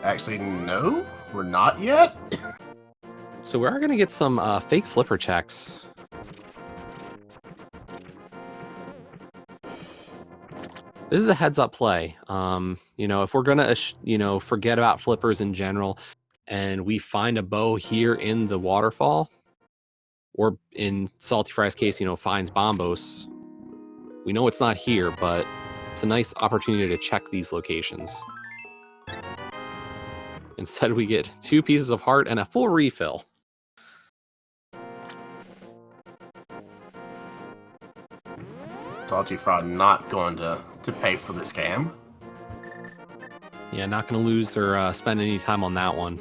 Actually, no, we're not yet. So we are going to get some fake flipper checks. This is a heads-up play. You know, if we're going to, you know, forget about flippers in general, and we find a bow here in the waterfall, or in saltyphry's case, you know, finds Bombos, we know it's not here, but it's a nice opportunity to check these locations. Instead, we get 2 pieces of heart and a full refill. saltyphry not going to pay for the scam. Yeah, not going to lose or spend any time on that one.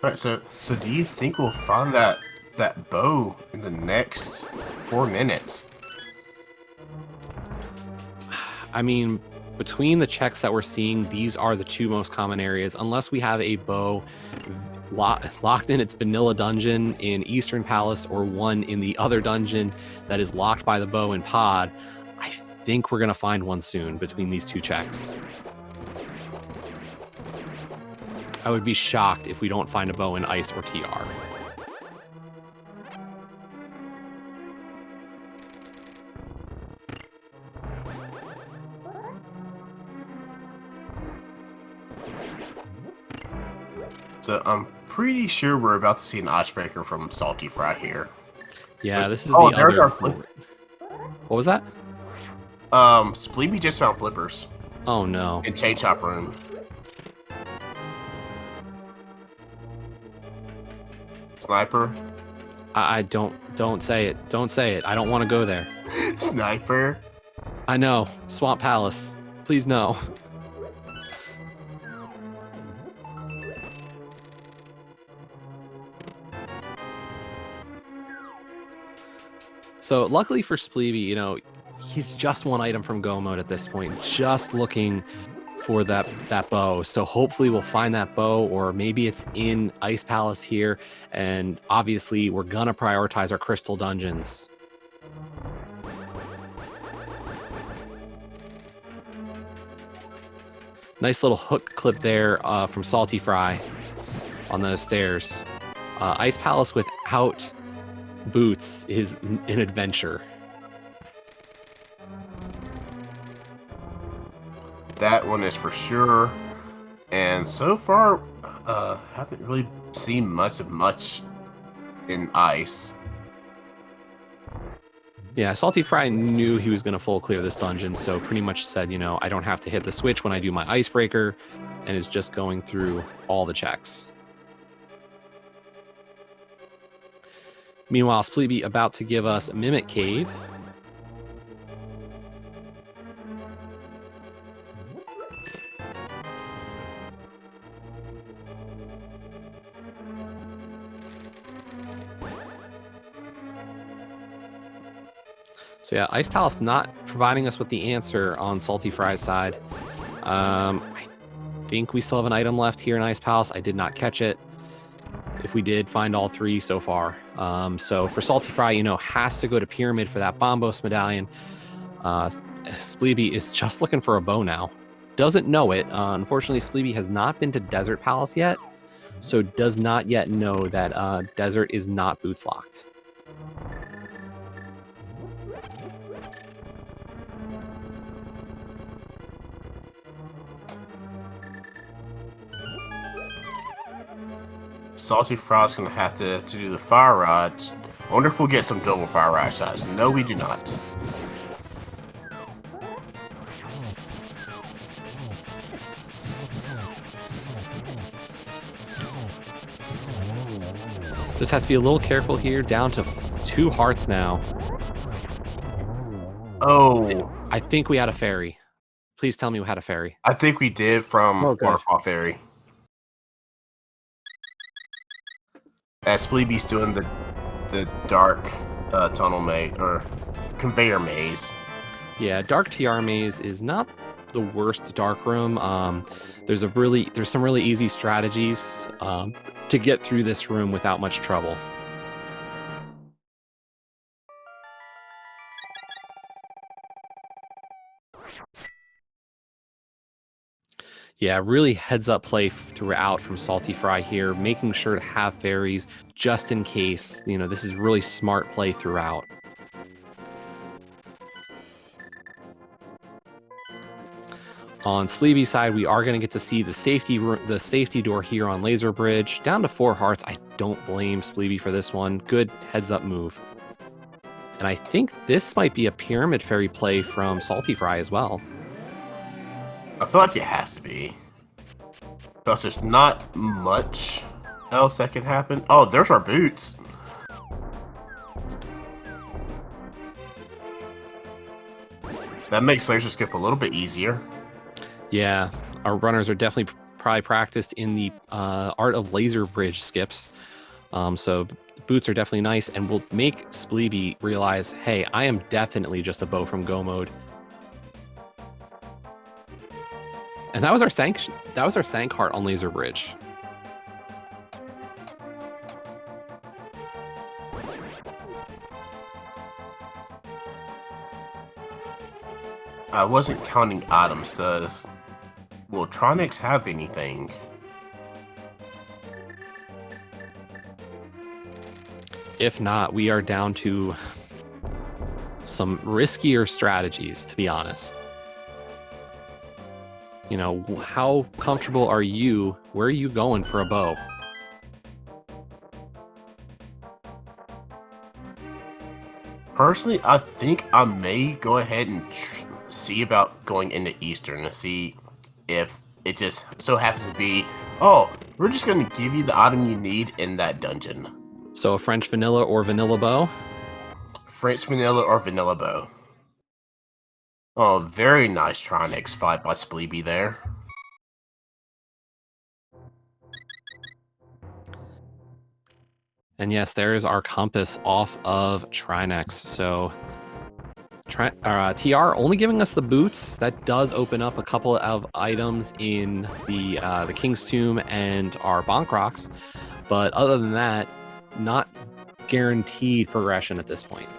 All right, so do you think we'll find that bow in the next 4 minutes? I mean, between the checks that we're seeing, these are the 2 most common areas. Unless we have a bow locked in its vanilla dungeon in Eastern Palace, or one in the other dungeon that is locked by the bow in Pod, I think we're going to find one soon between these 2 checks. I would be shocked if we don't find a bow in Ice or TR. So I'm pretty sure we're about to see an icebreaker from saltyphry here. Yeah, this is oh, the there's other. Our flip. What was that? Spleebie just found flippers. Oh no. In chain shop room. Sniper. I don't say it. Don't say it. I don't want to go there. Sniper. I know. Swamp Palace. Please no. So luckily for Spleebie, you know, he's just 1 item from go mode at this point, just looking for that bow. So hopefully we'll find that bow, or maybe it's in Ice Palace here. And obviously we're gonna prioritize our crystal dungeons. Nice little hook clip there from saltyphry on those stairs. Ice Palace without boots is an adventure. That one is for sure. And so far, haven't really seen much in Ice. Yeah, saltyphry knew he was going to full clear this dungeon, so pretty much said, you know, I don't have to hit the switch when I do my icebreaker, and is just going through all the checks. Meanwhile, Spleebie about to give us Mimic Cave. So yeah, Ice Palace not providing us with the answer on saltyphry's side. I think we still have an item left here in Ice Palace. I did not catch it. If we did, find all 3 so far. So for saltyphry, you know, has to go to Pyramid for that Bombos medallion. Spleebie is just looking for a bow now. Doesn't know it. Unfortunately, Spleebie has not been to Desert Palace yet, so does not yet know that Desert is not boots locked. Saltyfry's gonna have to do the fire rods. I wonder if we'll get some double fire rod shots. No, we do not. Just has to be a little careful here. Down to 2 hearts now. Oh, I think we had a fairy. Please tell me we had a fairy. I think we did from Waterfall Fairy. As Spleebie's doing the dark tunnel maze or conveyor maze. Yeah, Dark TR maze is not the worst dark room. There's some really easy strategies to get through this room without much trouble. Yeah, really heads up play throughout from saltyphry here, making sure to have fairies just in case. You know, this is really smart play throughout. On Spleebie's side, we are going to get to see the safety door here on Laser Bridge. Down to 4 hearts. I don't blame Spleebie for this one. Good heads-up move. And I think this might be a Pyramid Fairy play from saltyphry as well. I feel like it has to be. Because there's not much else that can happen. Oh, there's our boots. That makes laser skip a little bit easier. Yeah, our runners are definitely probably practiced in the art of laser bridge skips. So boots are definitely nice and will make Spleebie realize, hey, I am definitely just a bow from Go mode. And that was our sank heart on laser bridge. I wasn't counting items. Does Wiltronics have anything? If not, we are down to some riskier strategies, to be honest. You know, how comfortable are you? Where are you going for a bow? Personally, I think I may go ahead and see about going into Eastern to see if it just so happens to be, oh, we're just going to give you the item you need in that dungeon. So a French vanilla or vanilla bow? French vanilla or vanilla bow. Oh, very nice Tronix fight by Spleebie there. And yes, there is our compass off of Trinex. So TR only giving us the boots. That does open up a couple of items in the King's Tomb and our Bonk Rocks. But other than that, not guaranteed progression at this point.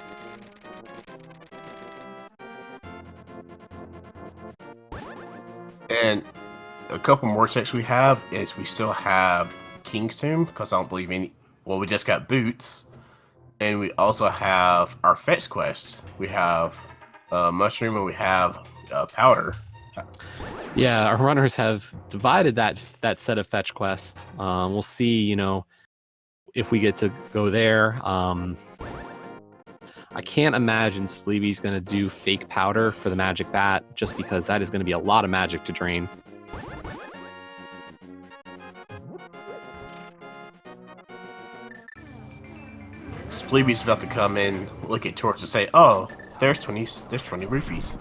And a couple more checks we have is we still have King's Tomb, because I don't believe any... Well, we just got boots. And we also have our fetch quest. We have mushroom and we have powder. Yeah, our runners have divided that set of fetch quest. We'll see, you know, if we get to go there. I can't imagine Spleebie's going to do fake powder for the magic bat, just because that is going to be a lot of magic to drain. Spleebie's about to come in, look at Torch and say, oh, there's 20 rupees.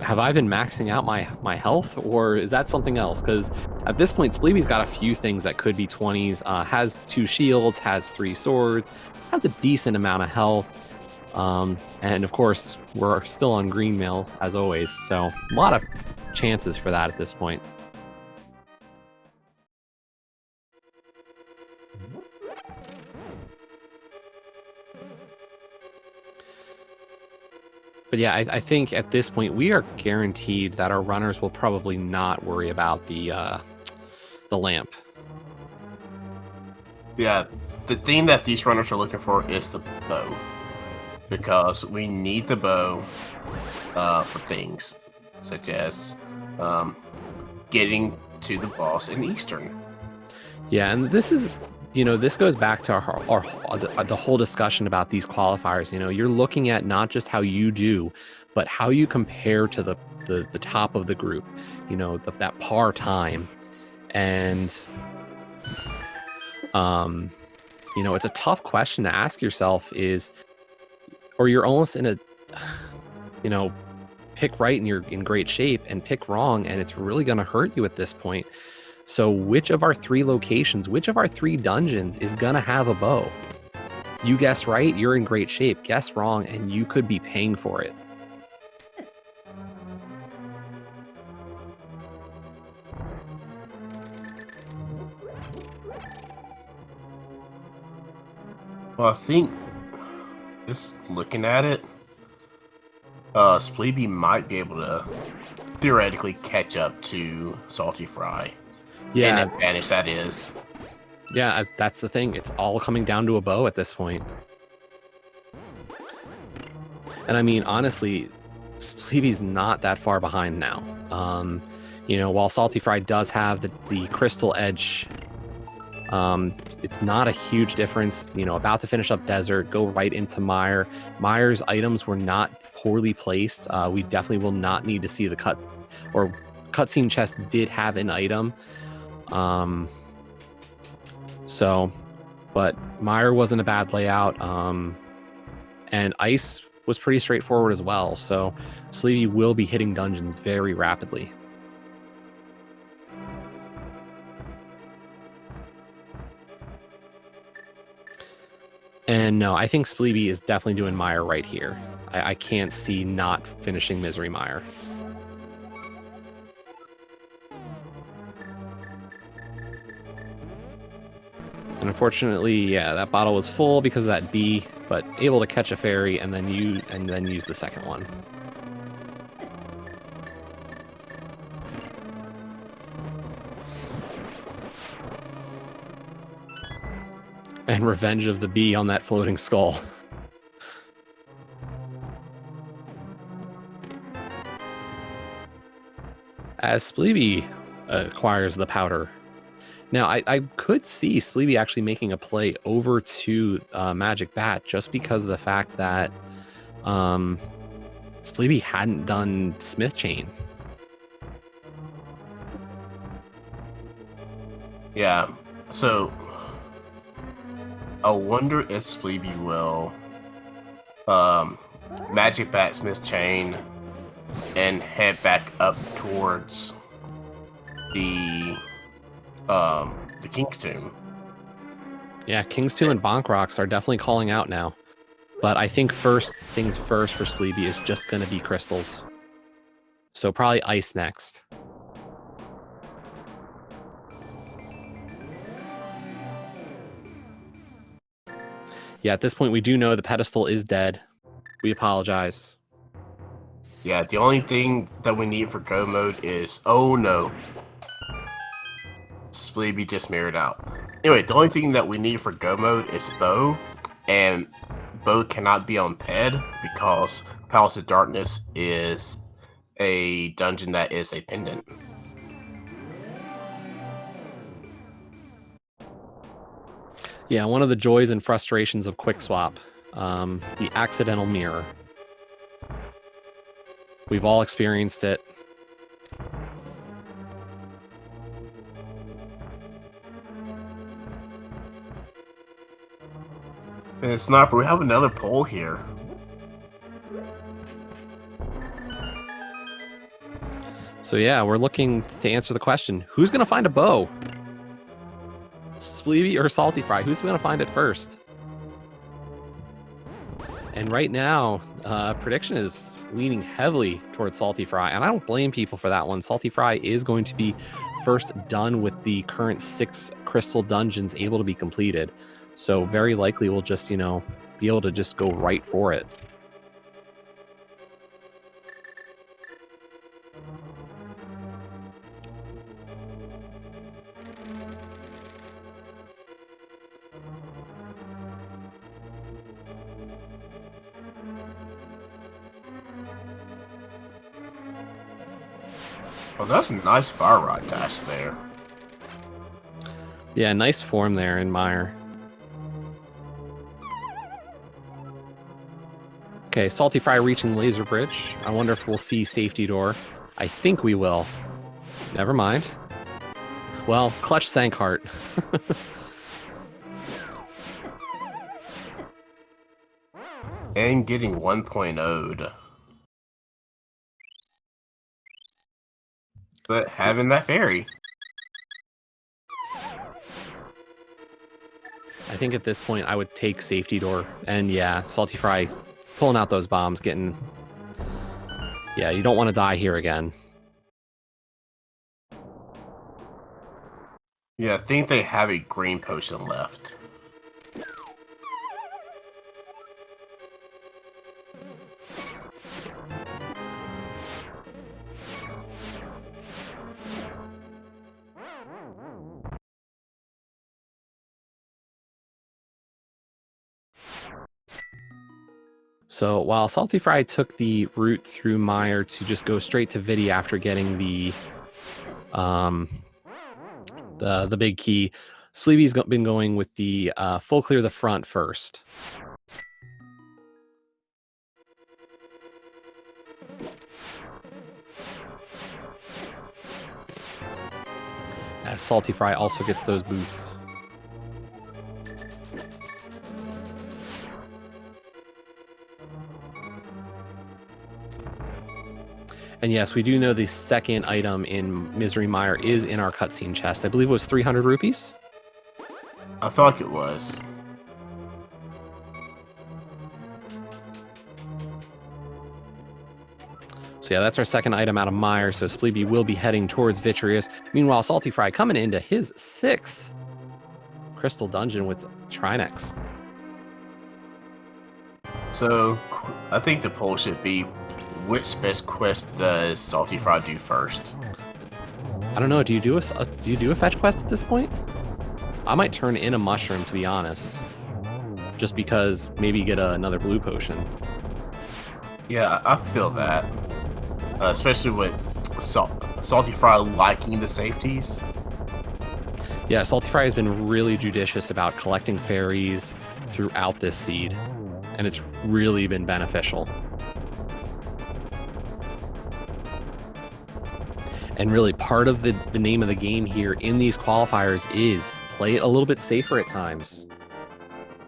Have I been maxing out my health, or is that something else? Because at this point, Spleebie's got a few things that could be 20s. Has 2 shields, has 3 swords, has a decent amount of health. And of course, we're still on green mill as always, so a lot of chances for that at this point. But yeah, I think at this point we are guaranteed that our runners will probably not worry about the lamp. Yeah, the thing that these runners are looking for is the bow, because we need the bow for things such as getting to the boss in Eastern. Yeah, and this is, this goes back to the whole discussion about these qualifiers. You're looking at not just how you do, but how you compare to the top of the group. That par time, and it's a tough question to ask yourself. Or you're almost in a, pick right and you're in great shape, and pick wrong and it's really going to hurt you at this point. So which of our 3 locations, which of our 3 dungeons is going to have a bow? You guess right, you're in great shape. Guess wrong, and you could be paying for it. Well, I think just looking at it, Spleebie might be able to theoretically catch up to saltyphry. Yeah, An advantage that is. yeah, that's the thing. It's all coming down to a bow at this point. And I mean, honestly, Spleebie's not that far behind now. While saltyphry does have the crystal edge, it's not a huge difference. About to finish up desert, go right into Mire. Mire's items were not poorly placed. We definitely will not need to see the cutscene chest did have an item. But Mire wasn't a bad layout. And Ice was pretty straightforward as well. So Spleebie will be hitting dungeons very rapidly. And no, I think Spleebie is definitely doing Mire right here. I can't see not finishing Misery Mire. And unfortunately, yeah, that bottle was full because of that bee, but able to catch a fairy and then use the second one. And Revenge of the Bee on that floating skull. As Spleebie acquires the powder. Now, I could see Spleebie actually making a play over to Magic Bat just because of the fact that Spleebie hadn't done Smith Chain. Yeah, so I wonder if Spleebie will Magic Bat Smith Chain and head back up towards the King's Tomb. Yeah, King's Tomb and Bonk Rocks are definitely calling out now. But I think first things first for Spleebie is just going to be crystals. So probably Ice next. Yeah, at this point we do know the pedestal is dead. We apologize. Yeah, the only thing that we need for go mode is... Oh no. Spleebie just mirrored out. Anyway, the only thing that we need for go mode is bow. And bow cannot be on Ped because Palace of Darkness is a dungeon that is a pendant. Yeah, one of the joys and frustrations of Quick Swap. The accidental mirror. We've all experienced it. And Sniper, we have another poll here. So yeah, we're looking to answer the question, who's going to find a bow? Spleebie or saltyphry? Who's going to find it first? And right now, prediction is leaning heavily towards saltyphry, and I don't blame people for that one. Saltyphry is going to be first done with the current 6 crystal dungeons able to be completed. So very likely we'll just, be able to just go right for it. Oh, that's a nice fire rod dash there. Yeah, nice form there in Mire. Okay, saltyphry reaching laser bridge. I wonder if we'll see safety door. I think we will. Never mind. Well, clutch sank heart. And getting 1.0'd. But having that fairy. I think at this point I would take safety door. And yeah, saltyphry pulling out those bombs, getting... Yeah, you don't want to die here again. Yeah, I think they have a green potion left. So while saltyphry took the route through Mire to just go straight to Vidi after getting the big key, Spleebie's been going with the full clear the front first. As saltyphry also gets those boots. And yes, we do know the second item in Misery Mire is in our cutscene chest. I believe it was 300 rupees. I felt like it was. So yeah, that's our second item out of Mire. So Spleebie will be heading towards Vitreous. Meanwhile, saltyphry coming into his 6th crystal dungeon with Trinex. So, I think the poll should be, which fetch quest does saltyphry do first? I don't know. Do you do a fetch quest at this point? I might turn in a mushroom, to be honest, just because maybe get another blue potion. Yeah, I feel that, especially with saltyphry liking the safeties. Yeah, saltyphry has been really judicious about collecting fairies throughout this seed, and it's really been beneficial. And really, part of the name of the game here in these qualifiers is play it a little bit safer at times.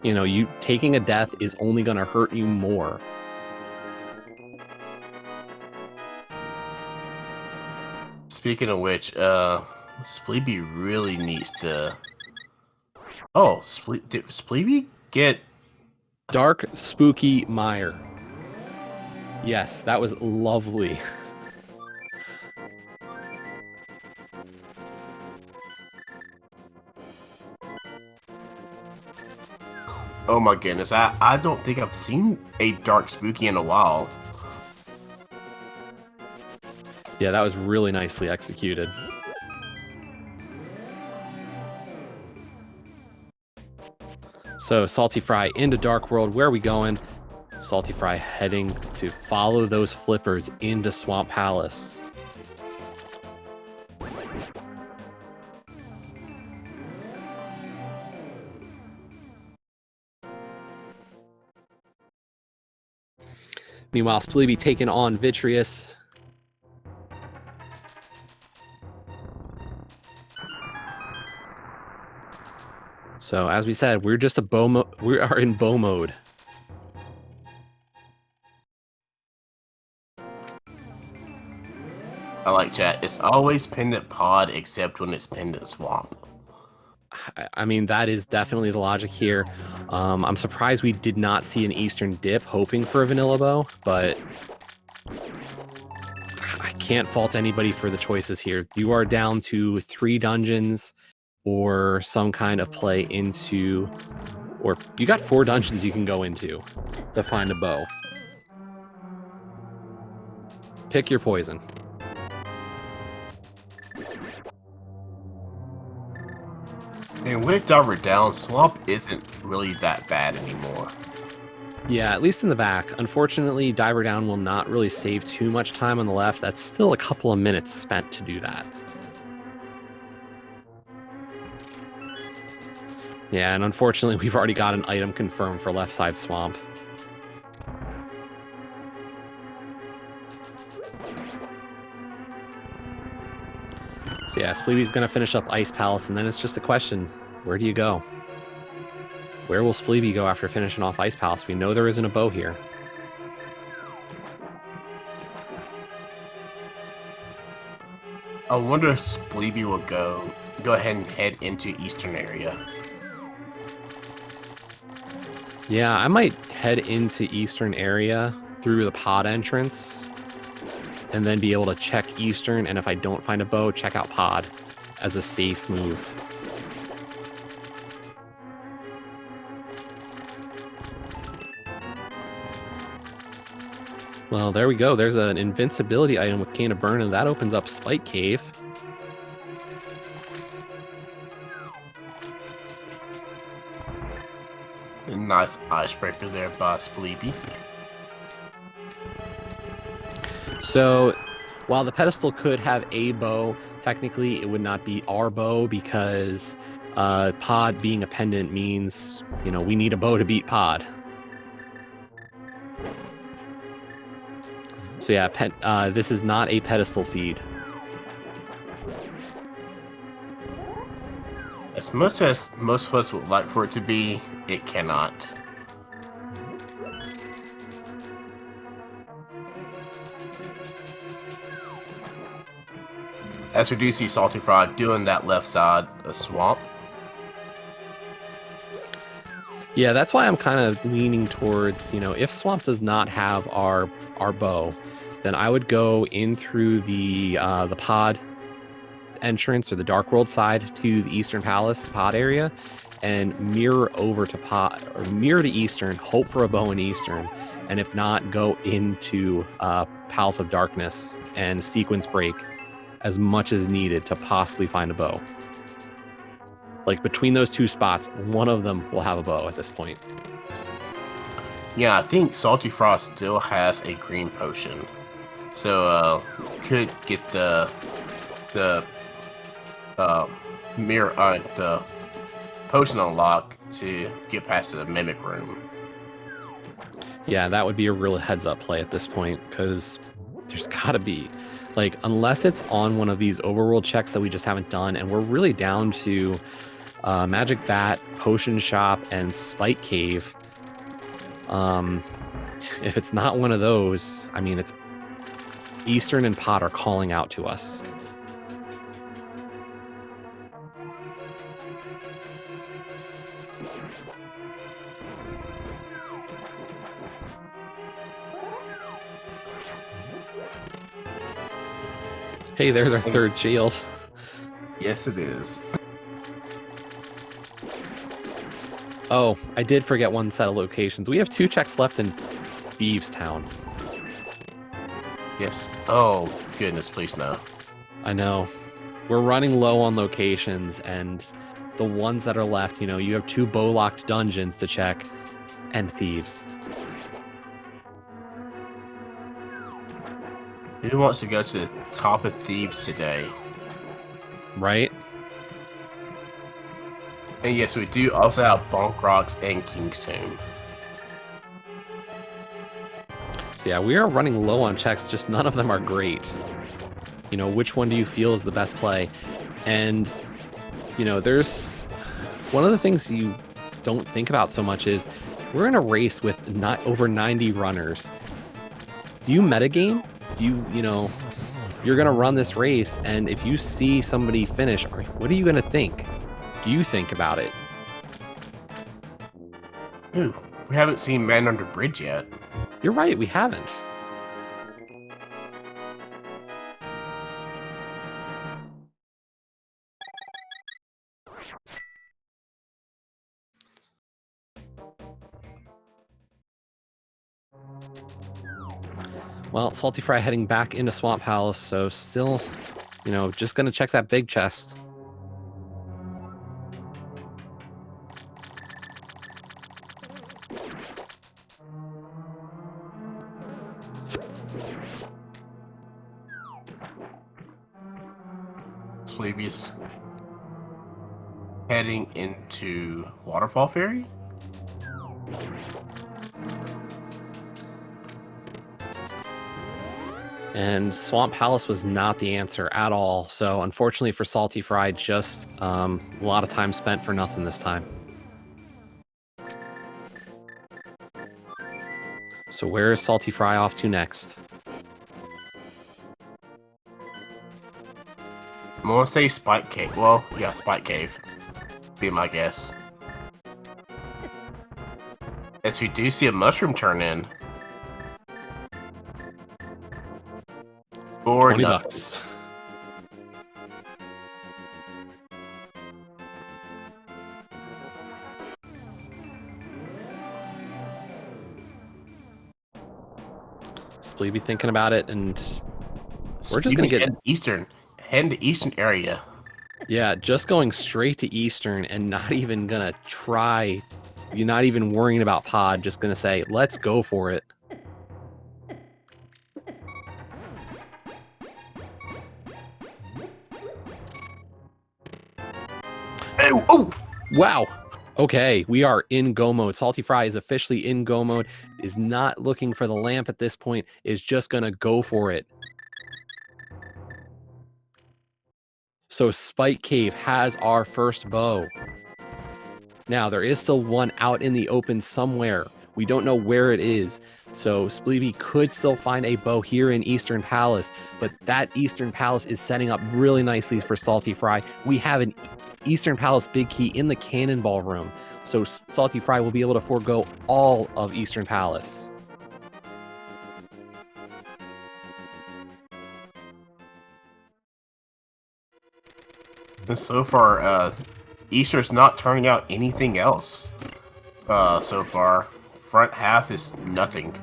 You know, you taking a death is only going to hurt you more. Speaking of which, Spleebie really needs to... Oh, did Spleebie get... Dark Spooky Mire. Yes, that was lovely. Oh my goodness, I don't think I've seen a Dark Spooky in a while. Yeah, that was really nicely executed. So saltyphry into Dark World. Where are we going? Saltyphry heading to follow those flippers into Swamp Palace. Meanwhile, Spleebie taking on Vitreous. So as we said, we're just we are in bow mode. I like chat. It's always Pendant Pod except when it's Pendant Swamp. I mean, that is definitely the logic here. I'm surprised we did not see an Eastern dip, hoping for a vanilla bow, but I can't fault anybody for the choices here. You are down to 3 dungeons or some kind of play into, or you got 4 dungeons you can go into to find a bow. Pick your poison. And with Diver Down, Swamp isn't really that bad anymore. Yeah, at least in the back. Unfortunately, Diver Down will not really save too much time on the left. That's still a couple of minutes spent to do that. Yeah, and unfortunately, we've already got an item confirmed for left side Swamp. So yeah, Spleebie's going to finish up Ice Palace, and then it's just a question, where do you go? Where will Spleebie go after finishing off Ice Palace? We know there isn't a bow here. I wonder if Spleebie will go ahead and head into Eastern area. Yeah, I might head into Eastern area through the pod entrance and then be able to check Eastern, and if I don't find a bow, check out pod as a safe move. Well, there we go. There's an invincibility item with Cane of Burn, and that opens up Spike Cave. A nice icebreaker there by Spleebie. So, while the pedestal could have a bow, technically it would not be our bow because pod being a pendant means, you know, we need a bow to beat pod. So yeah, this is not a pedestal seed. As much as most of us would like for it to be, it cannot. As we do see saltyphry doing that left side of Swamp. Yeah, that's why I'm kind of leaning towards, you know, if Swamp does not have our bow, then I would go in through the pod entrance or the Dark World side to the Eastern Palace pod area and mirror over to pod, or mirror to Eastern, hope for a bow in Eastern, and if not, go into Palace of Darkness and sequence break as much as needed to possibly find a bow. Like, between those two spots, one of them will have a bow at this point. Yeah, I think saltyphry still has a green potion, so could get the potion unlock to get past the mimic room. Yeah, that would be a real heads-up play at this point, because there's got to be, like, unless it's on one of these overworld checks that we just haven't done, and we're really down to Magic Bat, Potion Shop, and Spike Cave. If it's not one of those, I mean, it's Eastern and Pod are calling out to us. Hey, there's our third shield. Yes, it is. Oh, I did forget one set of locations. We have 2 checks left in Beevestown. Yes. Oh, goodness, please no. I know. We're running low on locations, and the ones that are left, you know, you have 2 bow-locked dungeons to check, and thieves. Who wants to go to the top of Thieves today? Right? And yes, we do also have Bonk Rocks and King's Tomb. So yeah, we are running low on checks, just none of them are great. You know, which one do you feel is the best play? And, you know, there's... one of the things you don't think about so much is we're in a race with over 90 runners. Do you metagame? Do you know, you're going to run this race, and if you see somebody finish, what are you going to think? do you think about it? Ooh, we haven't seen Man Under Bridge yet. You're right, we haven't. Well, saltyphry heading back into Swamp Palace, so still, just gonna check that big chest. Spleebie's heading into Waterfall Ferry. And Swamp Palace was not the answer at all. So unfortunately for saltyphry, just a lot of time spent for nothing this time. So where is saltyphry off to next? I'm gonna say Spike Cave. Well, yeah, Spike Cave. Be my guess. As we do see a mushroom turn in. For 20 nothing. bucks. Spleebie thinking about it, and we're just gonna get head to eastern area. Yeah, just going straight to Eastern and not even gonna try. You're not even worrying about pod, just gonna say, let's go for it. Oh! Wow. Okay, we are in go mode. saltyphry is officially in go mode, is not looking for the lamp at this point, is just gonna go for it. So Spike Cave has our first bow. Now, there is still one out in the open somewhere. We don't know where it is. So Spleebie could still find a bow here in Eastern Palace, but that Eastern Palace is setting up really nicely for saltyphry. We have an Eastern Palace big key in the cannonball room. So saltyphry will be able to forego all of Eastern Palace. And so far, Easter's not turning out anything else. So far, front half is nothing.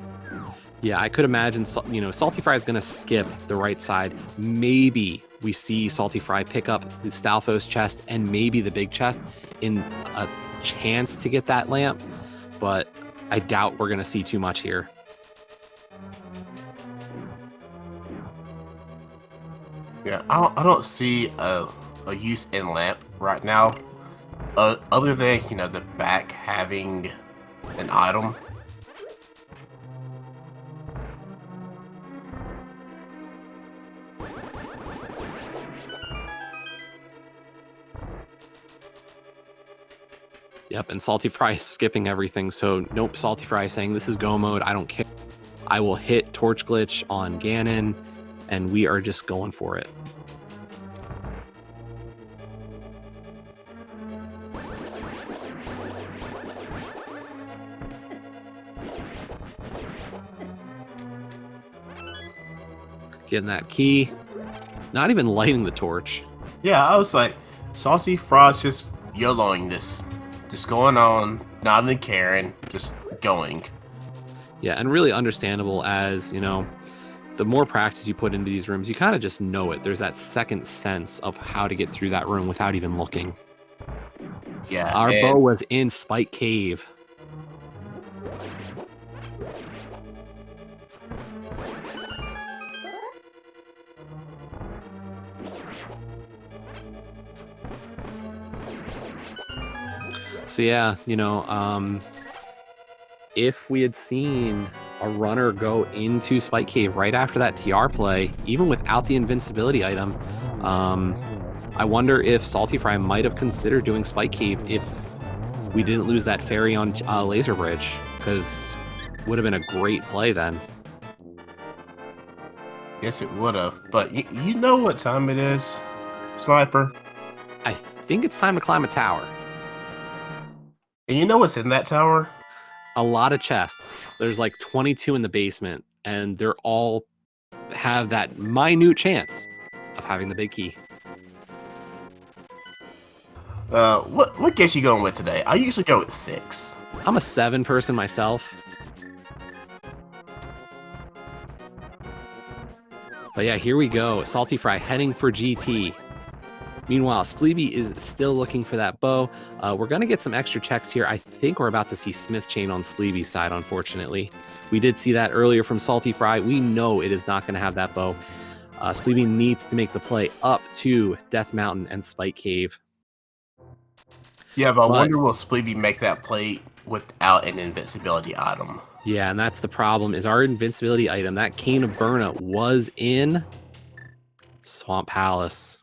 Yeah, I could imagine, saltyphry is going to skip the right side. Maybe we see saltyphry pick up the Stalfos chest and maybe the big chest in a chance to get that lamp, but I doubt we're going to see too much here. Yeah, I don't see a use in lamp right now, other than the back having an item. Yep, and saltyphry is skipping everything, so nope, saltyphry is saying this is go mode, I don't care. I will hit torch glitch on Ganon, and we are just going for it. Getting that key. Not even lighting the torch. Yeah, I was like, saltyphry's just YOLOing this. Just going on, not even caring, just going. Yeah, and really understandable as, the more practice you put into these rooms, you kind of just know it. There's that second sense of how to get through that room without even looking. Yeah. Our bow was in Spike Cave. So yeah, if we had seen a runner go into Spike Cave right after that TR play, even without the invincibility item, I wonder if saltyphry might have considered doing Spike Cave if we didn't lose that fairy on Laser Bridge, because would have been a great play then. Yes, it would have. But you know what time it is, Sniper? I think it's time to climb a tower. And you know what's in that tower? A lot of chests. There's like 22 in the basement, and they're all have that minute chance of having the big key. What guess you going with today? I usually go with 6. I'm a 7 person myself. But yeah, here we go. saltyphry heading for GT. Meanwhile, Spleebie is still looking for that bow. We're going to get some extra checks here. I think we're about to see Smith Chain on Spleebie's side, unfortunately. We did see that earlier from saltyphry. We know it is not going to have that bow. Spleebie needs to make the play up to Death Mountain and Spike Cave. Yeah, but I wonder will Spleebie make that play without an invincibility item? Yeah, and that's the problem, is our invincibility item, that Cane of Burna, was in Swamp Palace.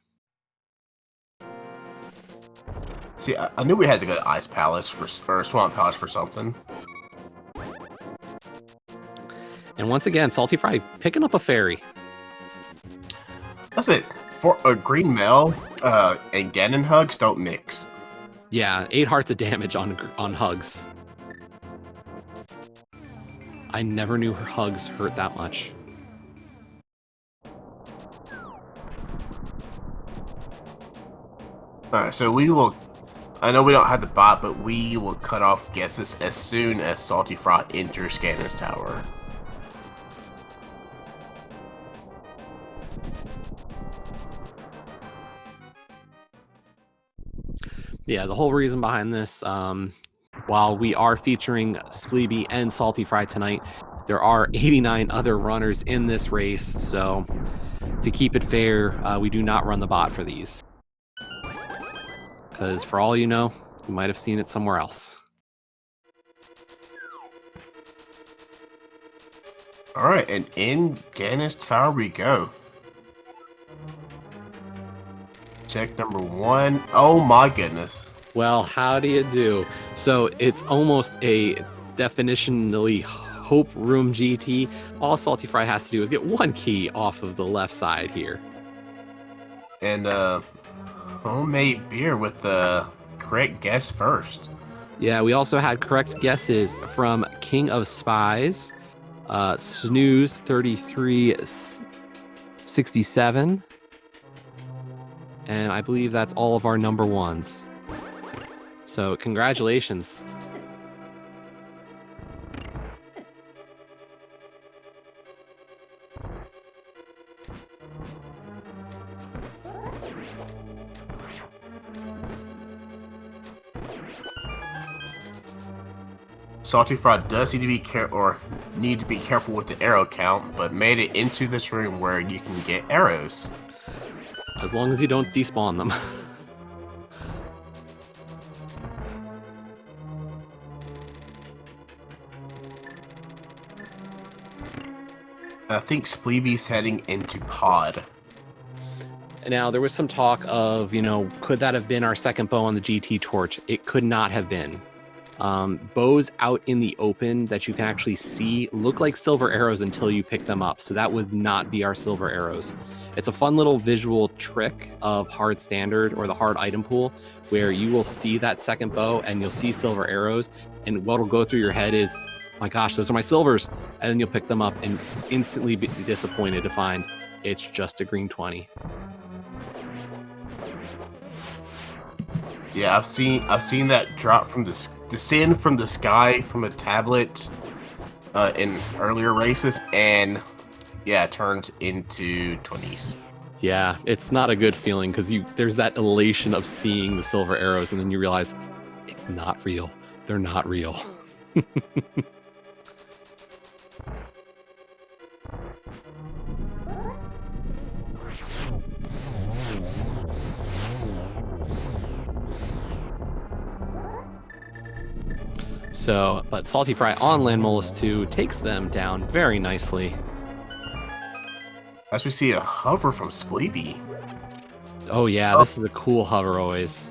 See, I knew we had to go to Ice Palace or Swamp Palace for something. And once again, saltyphry picking up a fairy. That's it. For a green mail and Ganon hugs don't mix. Yeah, 8 hearts of damage on hugs. I never knew her hugs hurt that much. Alright, so we will... I know we don't have the bot, but we will cut off guesses as soon as saltyphry enters Ganon's tower. Yeah, the whole reason behind this, while we are featuring Spleebie and saltyphry tonight, there are 89 other runners in this race, so to keep it fair, we do not run the bot for these. Because for all you know, you might have seen it somewhere else. Alright, and in Ganon's tower we go. Check number 1. Oh my goodness. Well, how do you do? So it's almost a definitionally Hope Room GT. All saltyphry has to do is get 1 key off of the left side here. And homemade beer with the correct guess first. Yeah, we also had correct guesses from King of Spies, Snooze 3367, and I believe that's all of our number 1s. So congratulations. saltyphry does need to be careful with the arrow count, but made it into this room where you can get arrows. As long as you don't despawn them. I think Spleebie's heading into pod. Now, there was some talk of, could that have been our second bow on the GT torch? It could not have been. Bows out in the open that you can actually see look like silver arrows until you pick them up. So that would not be our silver arrows. It's a fun little visual trick of hard standard or the hard item pool where you will see that second bow and you'll see silver arrows. And what will go through your head is, my gosh, those are my silvers. And then you'll pick them up and instantly be disappointed to find it's just a green 20. Yeah, I've seen that drop from descend from the sky from a tablet in earlier races, and yeah, it turns into 20s. Yeah, it's not a good feeling because there's that elation of seeing the silver arrows, and then you realize it's not real. They're not real. So, but saltyphry on Landmolus 2 takes them down very nicely. As we see a hover from Spleebie. Oh yeah, this is a cool hover always.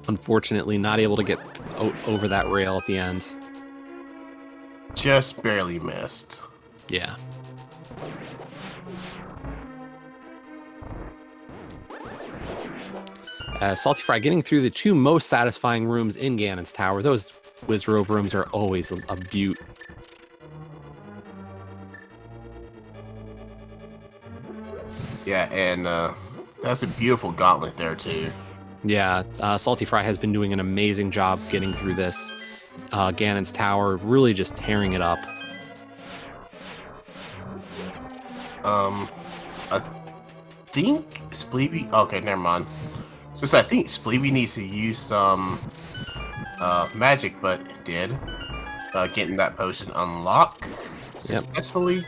Unfortunately, not able to get over that rail at the end. Just barely missed. Salty Fry getting through the two most satisfying rooms in Ganon's Tower. Those Wizrobe rooms are always a beaut. Yeah, and that's a beautiful gauntlet there too. Yeah, Salty Fry has been doing an amazing job getting through this. Ganon's Tower, really just tearing it up. I think Spleebie. Okay, never mind. So I think Spleebie needs to use some magic, but it did. Getting that potion unlocked successfully.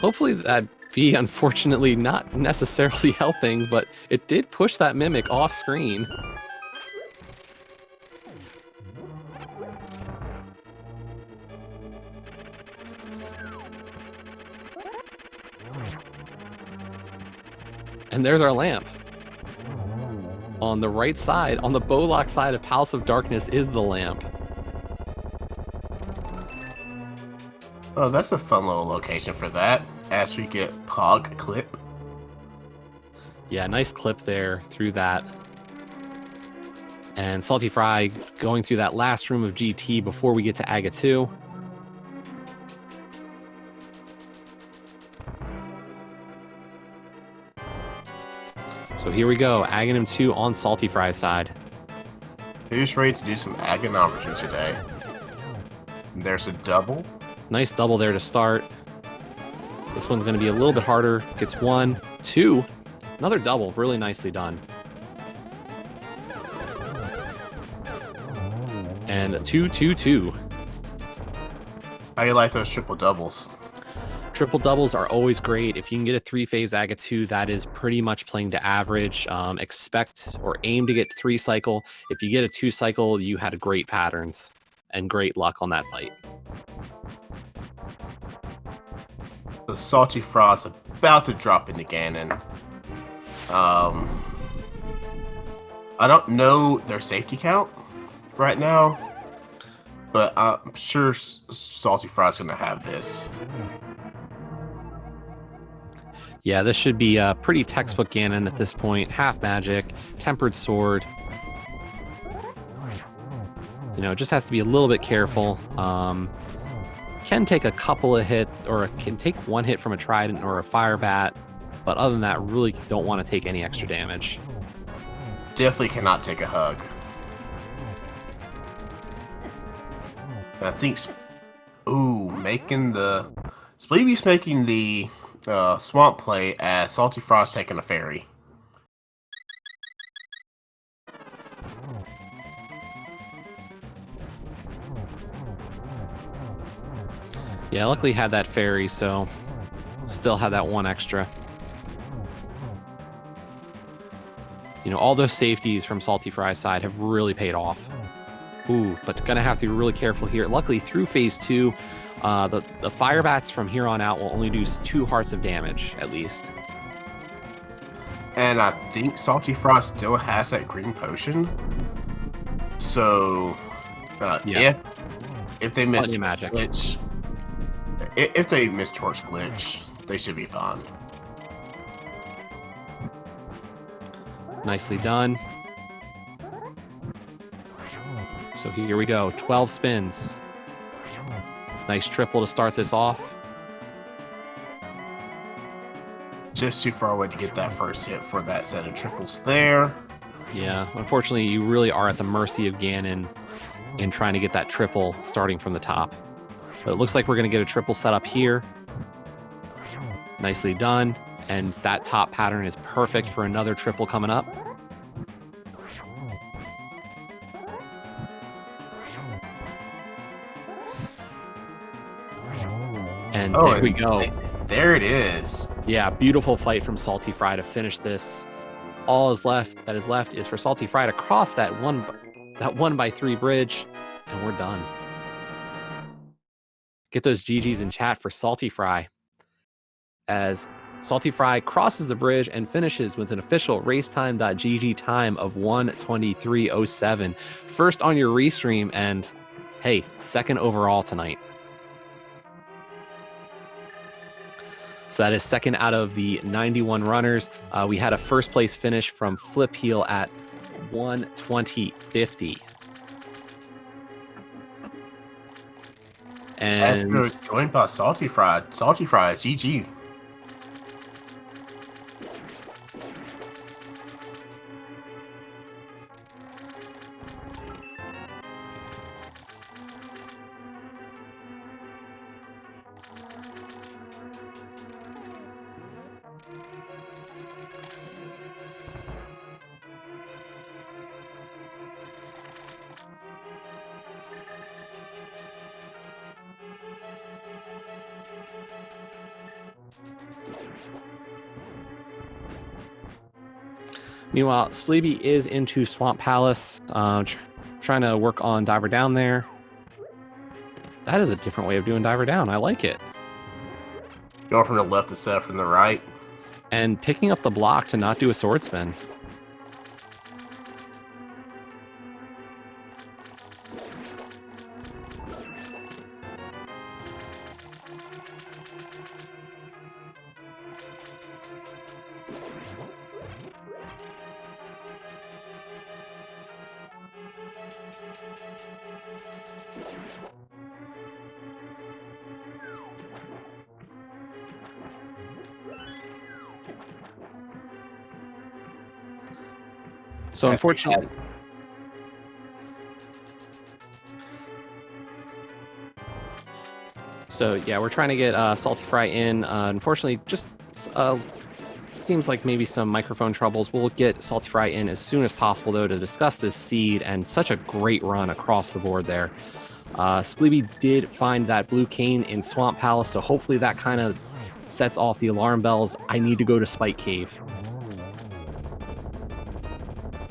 Hopefully that'd be unfortunately not necessarily helping, but it did push that Mimic off screen. And there's our lamp. On the right side, on the Bowlock side of Palace of Darkness is the lamp. Oh, that's a fun little location for that. As we get Pog Clip. Yeah, nice clip there through that. And Salty Fry going through that last room of GT before we get to Aga 2. So here we go, Aghanim 2 on Salty Fry's side. Who's ready to do some agonometry today? There's a double. Nice double there to start. This one's going to be a little bit harder. Gets 1, 2. Another double, really nicely done. And 2, 2, 2. How you like those triple doubles? Triple doubles are always great. If you can get a 3-phase Aga 2, that is pretty much playing to average. Expect or aim to get 3 cycle. If you get a 2 cycle, you had great patterns and great luck on that fight. The Salty Fry's about to drop into Ganon. I don't know their safety count right now, but I'm sure Salty Fry's going to have this. Yeah, this should be a pretty textbook Ganon at this point. Half magic, tempered sword. You know, just has to be a little bit careful. Can take a couple of hits, or can take 1 hit from a trident or a fire bat, but other than that, really don't want to take any extra damage. Definitely cannot take a hug. And I think, making the Spleebie's making the swamp play as Salty Fry's taking a fairy. Yeah, luckily had that fairy, so still had that 1 extra. You know, all those safeties from Salty Fry's side have really paid off. Ooh, but gonna have to be really careful here. Luckily, through phase 2, the fire bats from here on out will only do 2 hearts of damage, at least. And I think Salty Fry still has that green potion. So, if they miss magic. Glitch, if they miss Torch Glitch, they should be fine. Nicely done. So here we go, 12 spins. Nice triple to start this off. Just too far away to get that first hit for that set of triples there. Yeah, unfortunately, you really are at the mercy of Ganon in trying to get that triple starting from the top. But it looks like we're going to get a triple set up here. Nicely done. And that top pattern is perfect for another triple coming up. And there we go. There it is. Yeah, beautiful fight from Salty Fry to finish this. All that is left is for Salty Fry to cross that 1x3 bridge, and we're done. Get those GGs in chat for Salty Fry, as Salty Fry crosses the bridge and finishes with an official racetime.gg time of 1:23:07. First on your restream, and hey, second overall tonight. So that is second out of the 91 runners. We had a first place finish from Flip Heel at 1:20.50. And After joined by saltyphry, GG. meanwhile, Spleebie is into Swamp Palace, trying to work on Diver Down there. That is a different way of doing Diver Down. I like it. Going from the left instead of from the right. And picking up the block to not do a sword spin. So unfortunately, we're trying to get saltyphry in. Unfortunately, just seems like maybe some microphone troubles. We'll get saltyphry in as soon as possible, though, to discuss this seed and such a great run across the board there. Spleebie did find that blue cane in Swamp Palace, so hopefully that kind of sets off the alarm bells. I need to go to Spike Cave.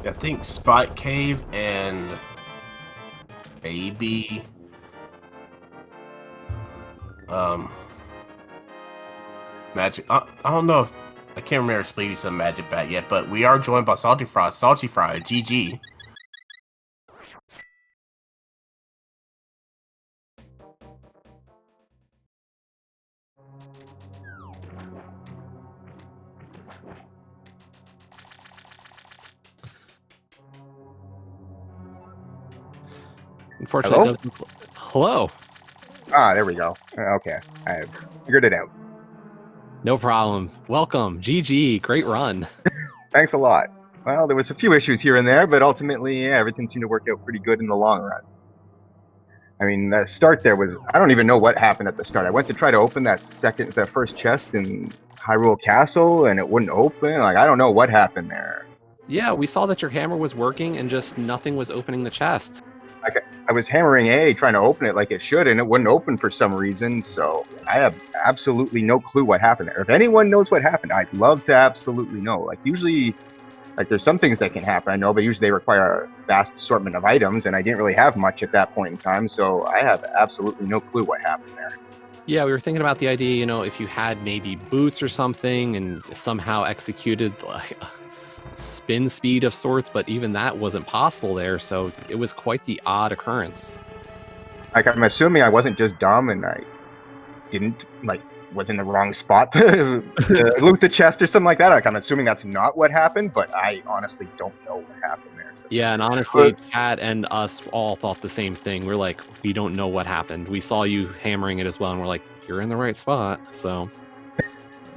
I think Spike Cave and maybe Magic. I don't know if I can't remember Spleebie some Magic Bat yet, but we are joined by saltyphry. GG. Unfortunately, hello. Ah, there we go. Okay, I figured it out. No problem. Welcome, GG. Great run. Thanks a lot. Well, there was a few issues here and there, but ultimately, yeah, everything seemed to work out pretty good in the long run. I mean, the start there was, I don't even know what happened at the start. I went to try to open that first chest in Hyrule Castle, and it wouldn't open. Like, I don't know what happened there. Yeah, we saw that your hammer was working and just nothing was opening the chest. I was hammering A, trying to open it like it should, and it wouldn't open for some reason, so I have absolutely no clue what happened there. If anyone knows what happened, I'd love to absolutely know. Like, usually, like, there's some things that can happen, I know, but usually they require a vast assortment of items, and I didn't really have much at that point in time, so I have absolutely no clue what happened there. Yeah, we were thinking about the idea, you know, if you had maybe boots or something and somehow executed like spin speed of sorts, but even that wasn't possible there, so it was quite the odd occurrence. Like, I'm assuming I wasn't just dumb and I didn't, like, was in the wrong spot to loot the chest or something like that. Like, I'm assuming that's not what happened, but I honestly don't know what happened there. So. Yeah, and honestly, Chad and us all thought the same thing. We're like, we don't know what happened. We saw you hammering it as well, and we're like, you're in the right spot, so...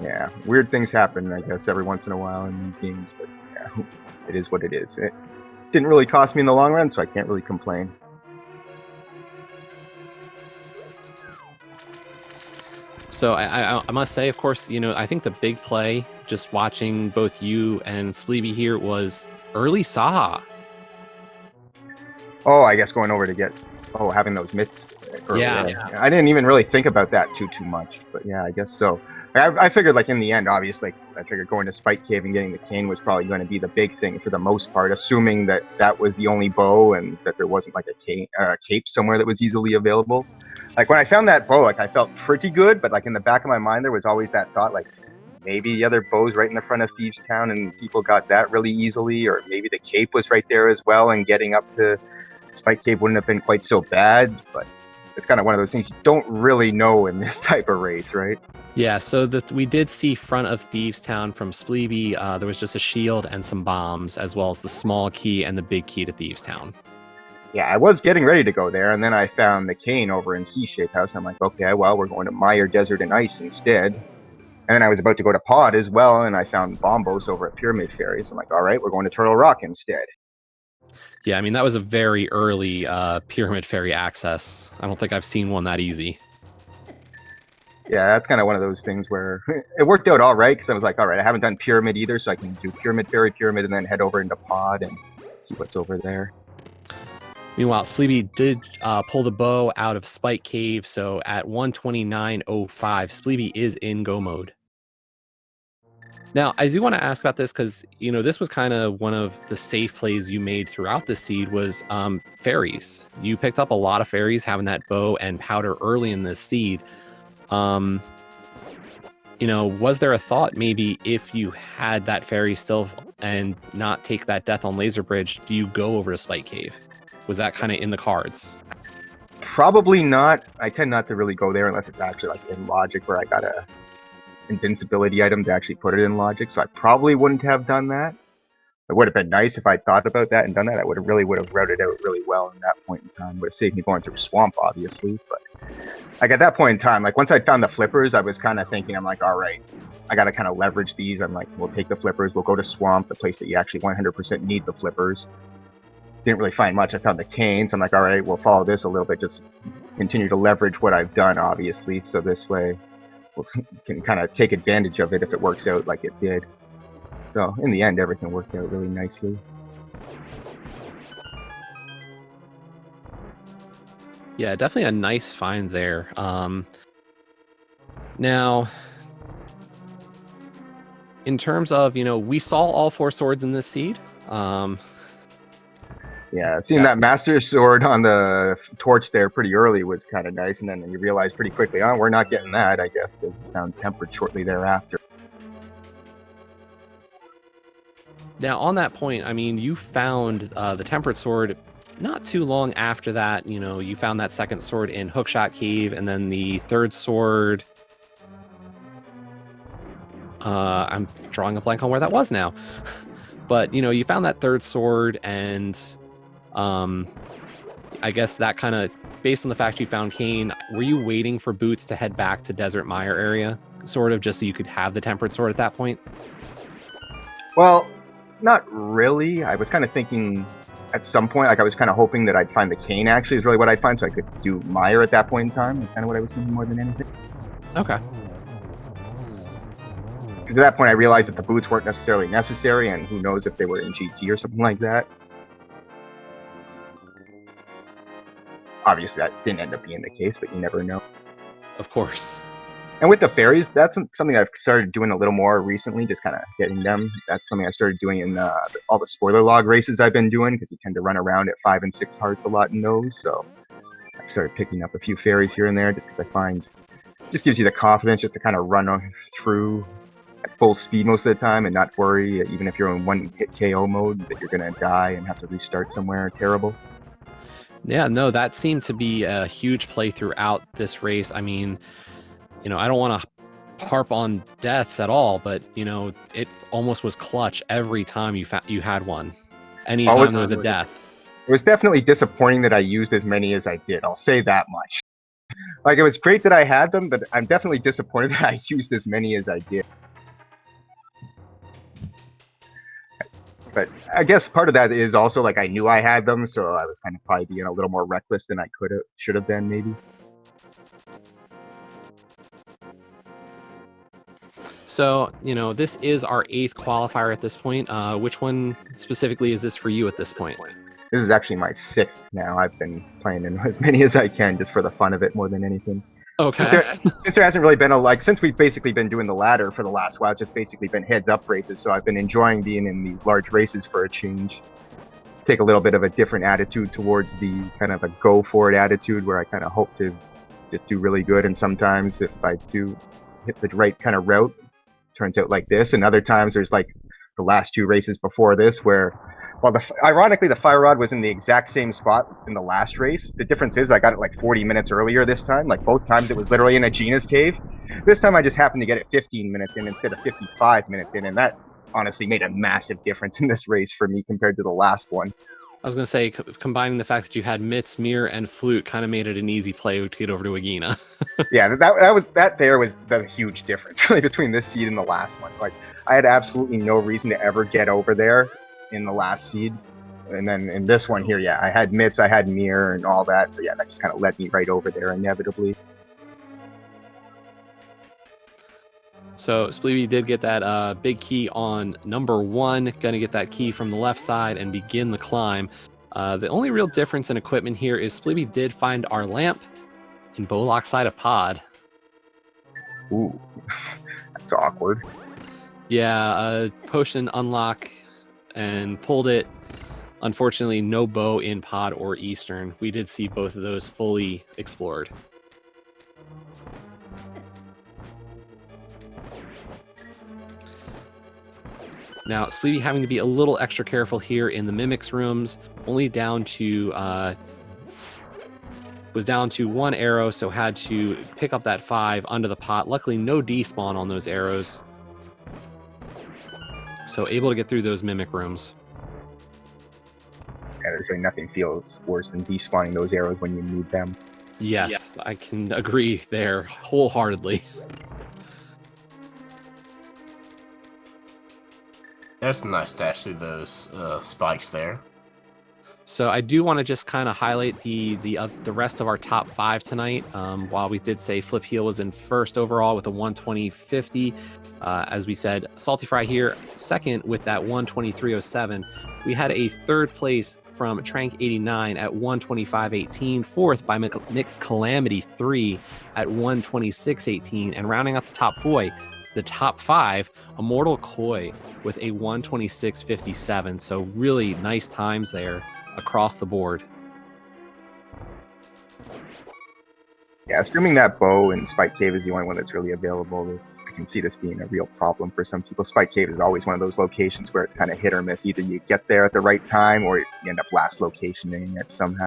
Yeah, weird things happen, I guess, every once in a while in these games, but yeah, it is what it is. It didn't really cost me in the long run, so I can't really complain. So I must say, of course, you know, I think the big play, just watching both you and Spleebie here, was early Saha. Oh, I guess going over to get, having those mitts. Yeah. I didn't even really think about that too much, but yeah, I guess so. I figured, like, in the end, obviously, I figured going to Spike Cave and getting the cane was probably going to be the big thing for the most part, assuming that that was the only bow and that there wasn't, like, a cape somewhere that was easily available. Like, when I found that bow, like, I felt pretty good, but, like, in the back of my mind, there was always that thought, like, maybe the other bow's right in the front of Thieves Town and people got that really easily, or maybe the cape was right there as well, and getting up to Spike Cave wouldn't have been quite so bad, but it's kind of one of those things you don't really know in this type of race, right? Yeah, so we did see front of Thieves Town from Spleebie. There was just a shield and some bombs, as well as the small key and the big key to Thieves Town. Yeah, I was getting ready to go there, and then I found the cane over in C-Shape House. I'm like, okay, well, we're going to Mire Desert and Ice instead. And then I was about to go to Pod as well, and I found Bombos over at Pyramid Fairies. I'm like, all right, we're going to Turtle Rock instead. Yeah, I mean, that was a very early Pyramid Fairy access. I don't think I've seen one that easy. Yeah, that's kind of one of those things where it worked out all right, because I was like, all right, I haven't done Pyramid either, so I can do Pyramid Fairy, Pyramid, and then head over into Pod and see what's over there. Meanwhile, Spleebie did pull the bow out of Spike Cave, so at 129.05, Spleebie is in go mode. Now, I do want to ask about this because, you know, this was kind of one of the safe plays you made throughout the seed was fairies. You picked up a lot of fairies having that bow and powder early in this seed. You know, was there a thought maybe if you had that fairy still and not take that death on Laser Bridge, do you go over to Spike Cave? Was that kind of in the cards? Probably not. I tend not to really go there unless it's actually like in Logic where I got a invincibility item to actually put it in Logic, so I probably wouldn't have done that. It would have been nice if I'd thought about that and done that. I would have routed out really well in that point in time. Would have saved me going through Swamp, obviously, but like at that point in time, like once I found the flippers, I was kind of thinking, I'm like, all right, I got to kind of leverage these. I'm like, we'll take the flippers, we'll go to Swamp, the place that you actually 100% need the flippers. Didn't really find much. I found the cane, so I'm like, all right, we'll follow this a little bit, just continue to leverage what I've done, obviously, so this way we can kind of take advantage of it if it works out like it did. So in the end, everything worked out really nicely. Yeah, definitely a nice find there. Now, in terms of, you know, we saw all 4 swords in this seed. Yeah, seeing that Master Sword on the torch there pretty early was kind of nice, and then you realize pretty quickly, oh, we're not getting that, I guess, because it found Tempered shortly thereafter. Now, on that point, I mean, you found the Tempered Sword not too long after that. You know, you found that second sword in Hookshot Cave, and then the third sword... I'm drawing a blank on where that was now. But, you know, you found that third sword, and I guess that kind of, based on the fact you found Kane, were you waiting for Boots to head back to Desert Mire area, sort of, just so you could have the Tempered Sword at that point? Well, not really. I was kind of thinking at some point, like I was kind of hoping that I'd find the cane actually is really what I'd find, so I could do Mire at that point in time. That's kind of what I was thinking more than anything. Okay. Because at that point I realized that the boots weren't necessarily necessary, and who knows if they were in GT or something like that. Obviously that didn't end up being the case, but you never know. Of course. And with the fairies, that's something I've started doing a little more recently, just kind of getting them. That's something I started doing in all the spoiler log races I've been doing, because you tend to run around at 5 and 6 hearts a lot in those. So I started picking up a few fairies here and there, just because I find it just gives you the confidence just to kind of run through at full speed most of the time and not worry, even if you're in one-hit KO mode, that you're going to die and have to restart somewhere terrible. Yeah, no, that seemed to be a huge play throughout this race. I mean, you know, I don't want to harp on deaths at all, but, you know, it almost was clutch every time you had one. Anytime there was a death. It was definitely disappointing that I used as many as I did. I'll say that much. Like, it was great that I had them, but I'm definitely disappointed that I used as many as I did. But I guess part of that is also, like, I knew I had them, so I was kind of probably being a little more reckless than I should have been, maybe. So, you know, this is our 8th qualifier at this point. Which one specifically is this for you at this point? This is actually my 6th now. I've been playing in as many as I can, just for the fun of it more than anything. Okay. Since there hasn't really been since we've basically been doing the ladder for the last while, it's just basically been heads-up races, so I've been enjoying being in these large races for a change. Take a little bit of a different attitude towards these, kind of a go-for-it attitude, where I kind of hope to just do really good, and sometimes if I do hit the right kind of route, it turns out like this, and other times there's like the last 2 races before this, where Well, ironically, the fire rod was in the exact same spot in the last race. The difference is I got it like 40 minutes earlier this time. Like both times it was literally in a Gina's cave. This time I just happened to get it 15 minutes in instead of 55 minutes in, and that honestly made a massive difference in this race for me compared to the last one. I was going to say, combining the fact that you had Mitts, Mirror, and Flute kind of made it an easy play to get over to Agina. Yeah, that was the huge difference really between this seed and the last one. Like I had absolutely no reason to ever get over there in the last seed. And then in this one here, yeah, I had Mitts, I had Mirror and all that. So yeah, that just kind of led me right over there inevitably. So Spleebie did get that big key on number 1, gonna get that key from the left side and begin the climb. The only real difference in equipment here is Spleebie did find our lamp in Bollock's side of pod. Ooh, that's awkward. Yeah, potion unlock and pulled it. Unfortunately, no bow in pod or eastern. We did see both of those fully explored. Now, Spleebie having to be a little extra careful here in the Mimics rooms, only down to, was down to 1 arrow, so had to pick up that 5 under the pot. Luckily, no despawn on those arrows. So able to get through those Mimic rooms. Yeah, there's really nothing feels worse than despawning those arrows when you need them. Yes, yeah. I can agree there wholeheartedly. That's nice to dash through those spikes there. So I do want to just kind of highlight the rest of our top 5 tonight. While we did say Flip Heel was in first overall with a 120.50, as we said, saltyphry here second with that 123.07. We had a third place from Trank89 at 125.18, fourth by Nick Calamity 3 at 126.18, and rounding out the top 5, Immortal Koi with a 126.57. So really nice times there across the board. Yeah, assuming that bow in Spike Cave is the only one that's really available, I can see this being a real problem for some people. Spike Cave is always one of those locations where it's kind of hit or miss. Either you get there at the right time or you end up last locationing it somehow.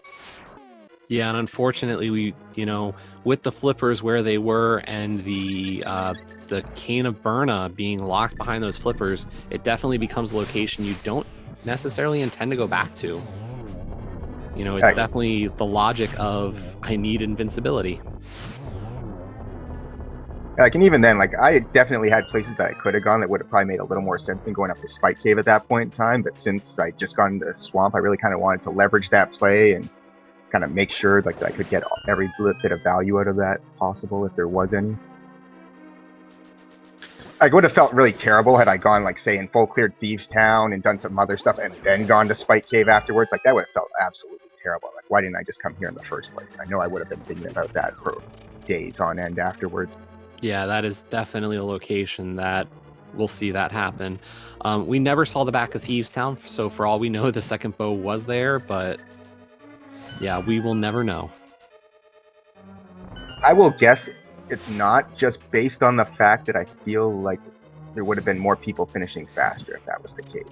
Yeah, and unfortunately, we, with the flippers where they were and the Cane of Burna being locked behind those flippers, it definitely becomes a location you don't necessarily intend to go back to. It's definitely the logic of I need invincibility. Like, and even then, like, I definitely had places that I could have gone that would have probably made a little more sense than going up to Spike Cave at that point in time. But since I just got into Swamp, I really kind of wanted to leverage that play and kind of make sure like that I could get every bit of value out of that possible if there was any. I would have felt really terrible had I gone, like, say, in full cleared Thieves Town and done some other stuff and then gone to Spike Cave afterwards. Like, that would have felt absolutely terrible. Like, why didn't I just come here in the first place? I know I would have been thinking about that for days on end afterwards. Yeah, that is definitely a location that we'll see that happen. We never saw the back of Thieves Town, so for all we know, the second bow was there, but yeah, we will never know. I will guess it's not, just based on the fact that I feel like there would have been more people finishing faster if that was the case.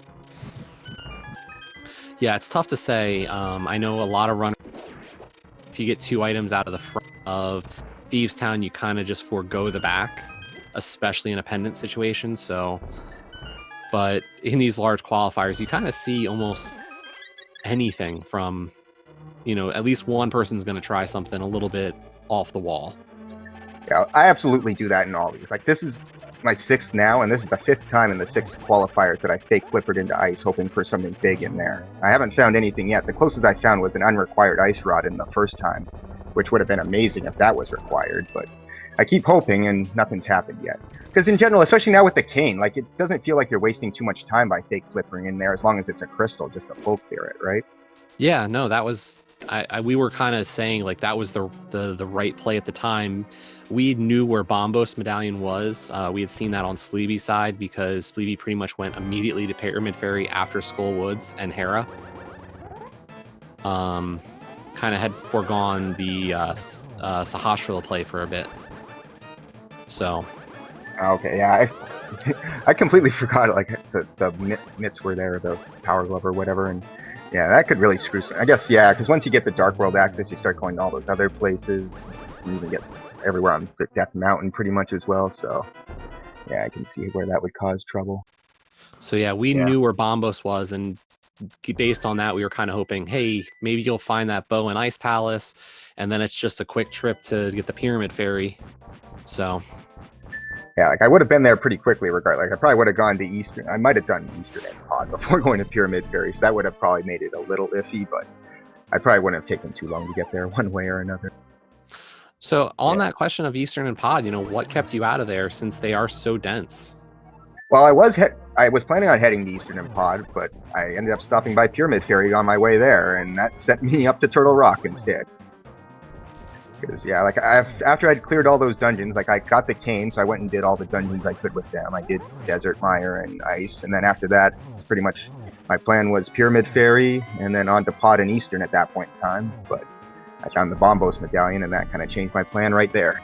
Yeah, it's tough to say. I know a lot of runners, if you get 2 items out of the front of Thieves Town, you kind of just forego the back, especially in a pendant situation. So, but in these large qualifiers, you kind of see almost anything from, at least one person's going to try something a little bit off the wall. Yeah, I absolutely do that in all these. Like, this is my 6th now, and this is the 5th time in the 6 qualifiers that I fake flippered into ice, hoping for something big in there. I haven't found anything yet. The closest I found was an unrequired ice rod in the first time, which would have been amazing if that was required, but I keep hoping and nothing's happened yet. Because in general, especially now with the cane, like, it doesn't feel like you're wasting too much time by fake flippering in there as long as it's a crystal just to full clear it, right? Yeah, no, that was... we were kind of saying like that was the right play at the time. We knew where Bombos Medallion was. We had seen that on Spleebie's side because Spleebie pretty much went immediately to Pyramid Ferry after Skull Woods and Hera. Kind of had foregone the Sahasrahla play for a bit. So. Okay, yeah. I completely forgot like the mitts were there, the power glove or whatever, and yeah, that could really screw some. I guess yeah, because once you get the Dark World access, you start going to all those other places. You even get everywhere on Death Mountain pretty much as well. So yeah, I can see where that would cause trouble. So yeah, we knew where Bombos was, and based on that, we were kind of hoping, hey, maybe you'll find that bow in Ice Palace, and then it's just a quick trip to get the Pyramid Fairy. So yeah, like I would have been there pretty quickly regardless. Like I probably would have gone to Eastern. I might have done Eastern and Pod before going to Pyramid Fairy, so that would have probably made it a little iffy, but I probably wouldn't have taken too long to get there one way or another. So on that question of Eastern and Pod, what kept you out of there since they are so dense? Well, I was planning on heading to Eastern and Pod, but I ended up stopping by Pyramid Fairy on my way there, and that sent me up to Turtle Rock instead. Because yeah, like after I'd cleared all those dungeons, like I got the cane, so I went and did all the dungeons I could with them. I did Desert, Mire, and Ice, and then after that, it's pretty much my plan was Pyramid Fairy, and then on to Pod and Eastern at that point in time. But I found the Bombos medallion, and that kind of changed my plan right there.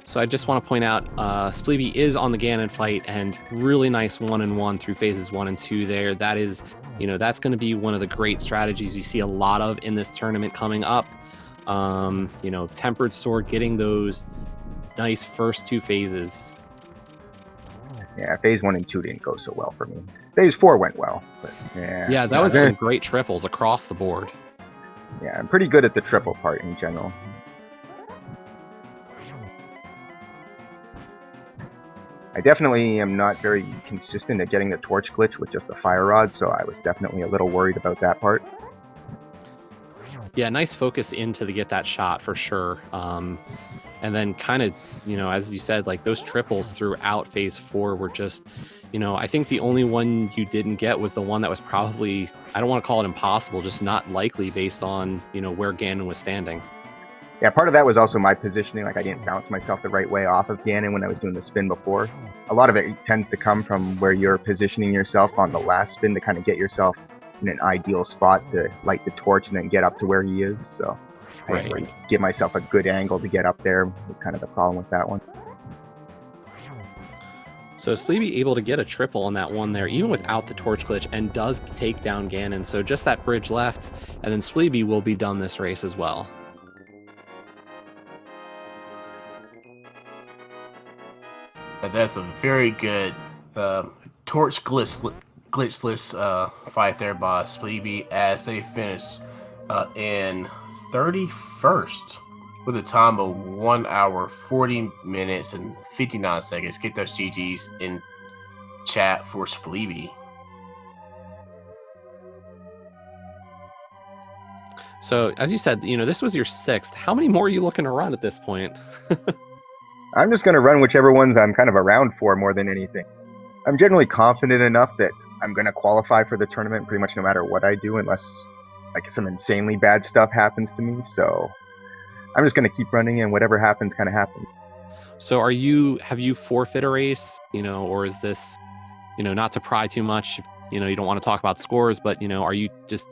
So I just want to point out, Spleebie is on the Ganon fight, and really nice 1-in-1 through phases 1 and 2 there. That is, that's going to be one of the great strategies you see a lot of in this tournament coming up. Tempered Sword getting those nice first 2 phases. Yeah, phase 1 and 2 didn't go so well for me. Phase 4 went well, but yeah. Yeah, that was some great triples across the board. Yeah, I'm pretty good at the triple part in general. I definitely am not very consistent at getting the torch glitch with just the fire rod, so I was definitely a little worried about that part. Yeah, nice focus to get that shot for sure. And then kind of, as you said, like those triples throughout phase 4 were just, I think the only one you didn't get was the one that was probably, I don't want to call it impossible, just not likely based on, where Ganon was standing. Yeah, part of that was also my positioning. Like I didn't bounce myself the right way off of Ganon when I was doing the spin before. A lot of it tends to come from where you're positioning yourself on the last spin to kind of get yourself in an ideal spot to light the torch and then get up to where he is. So I didn't really give myself a good angle to get up there. Was kind of the problem with that one. So Spleebie able to get a triple on that one there, even without the torch glitch, and does take down Ganon. So just that bridge left, and then Spleebie will be done this race as well. That's a very good torch glitchless fight there by Spleebie as they finish in 31st with a time of 1 hour, 40 minutes, and 59 seconds. Get those GGs in chat for Spleebie. So, as you said, this was your 6th. How many more are you looking to run at this point? I'm just going to run whichever ones I'm kind of around for more than anything. I'm generally confident enough that I'm going to qualify for the tournament pretty much no matter what I do, unless like some insanely bad stuff happens to me. So I'm just going to keep running, and whatever happens kind of happens. So have you forfeit a race, or is this, not to pry too much, you don't want to talk about scores, but, are you just,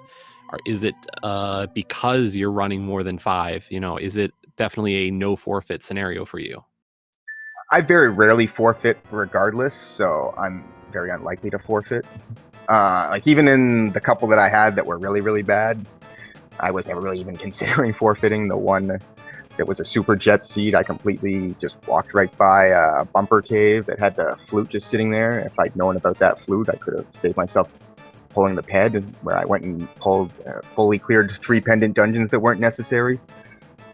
is it because you're running more than 5, is it definitely a no forfeit scenario for you? I very rarely forfeit regardless, so I'm very unlikely to forfeit. Like even in the couple that I had that were really, really bad, I was never really even considering forfeiting. The one that was a super jet seed, I completely just walked right by a bumper cave that had the flute just sitting there. If I'd known about that flute, I could have saved myself pulling the ped, where I went and pulled fully cleared 3 pendant dungeons that weren't necessary.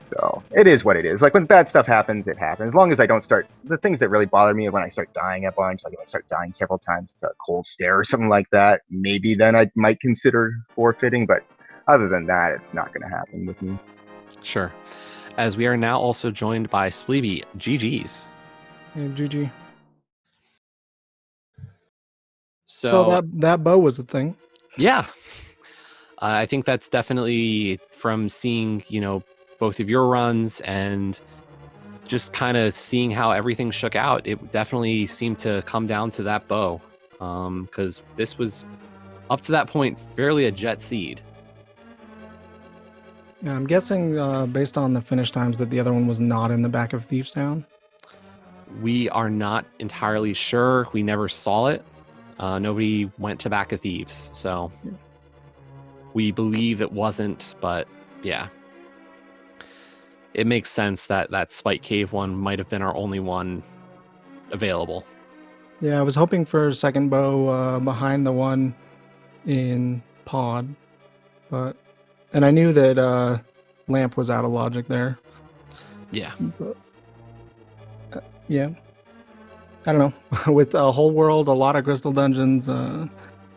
So it is what it is. Like when bad stuff happens, it happens. As long as I don't start, the things that really bother me are when I start dying a bunch, like if I start dying several times to a cold stare or something like that, maybe then I might consider forfeiting. But other than that, it's not going to happen with me. Sure. As we are now also joined by Spleebie. GG's. Yeah, GG. So that bow was the thing. Yeah. I think that's definitely from seeing, both of your runs and just kind of seeing how everything shook out. It definitely seemed to come down to that bow, because this was up to that point fairly a jet seed. Yeah, I'm guessing based on the finish times that the other one was not in the back of Thieves Town. We are not entirely sure. We never saw it. Nobody went to Back of Thieves, so we believe it wasn't, but yeah. It makes sense that that Spike Cave one might have been our only one available. Yeah, I was hoping for a second bow behind the one in Pod, and I knew that Lamp was out of logic there. Yeah. But, yeah. I don't know. With a whole world, a lot of crystal dungeons,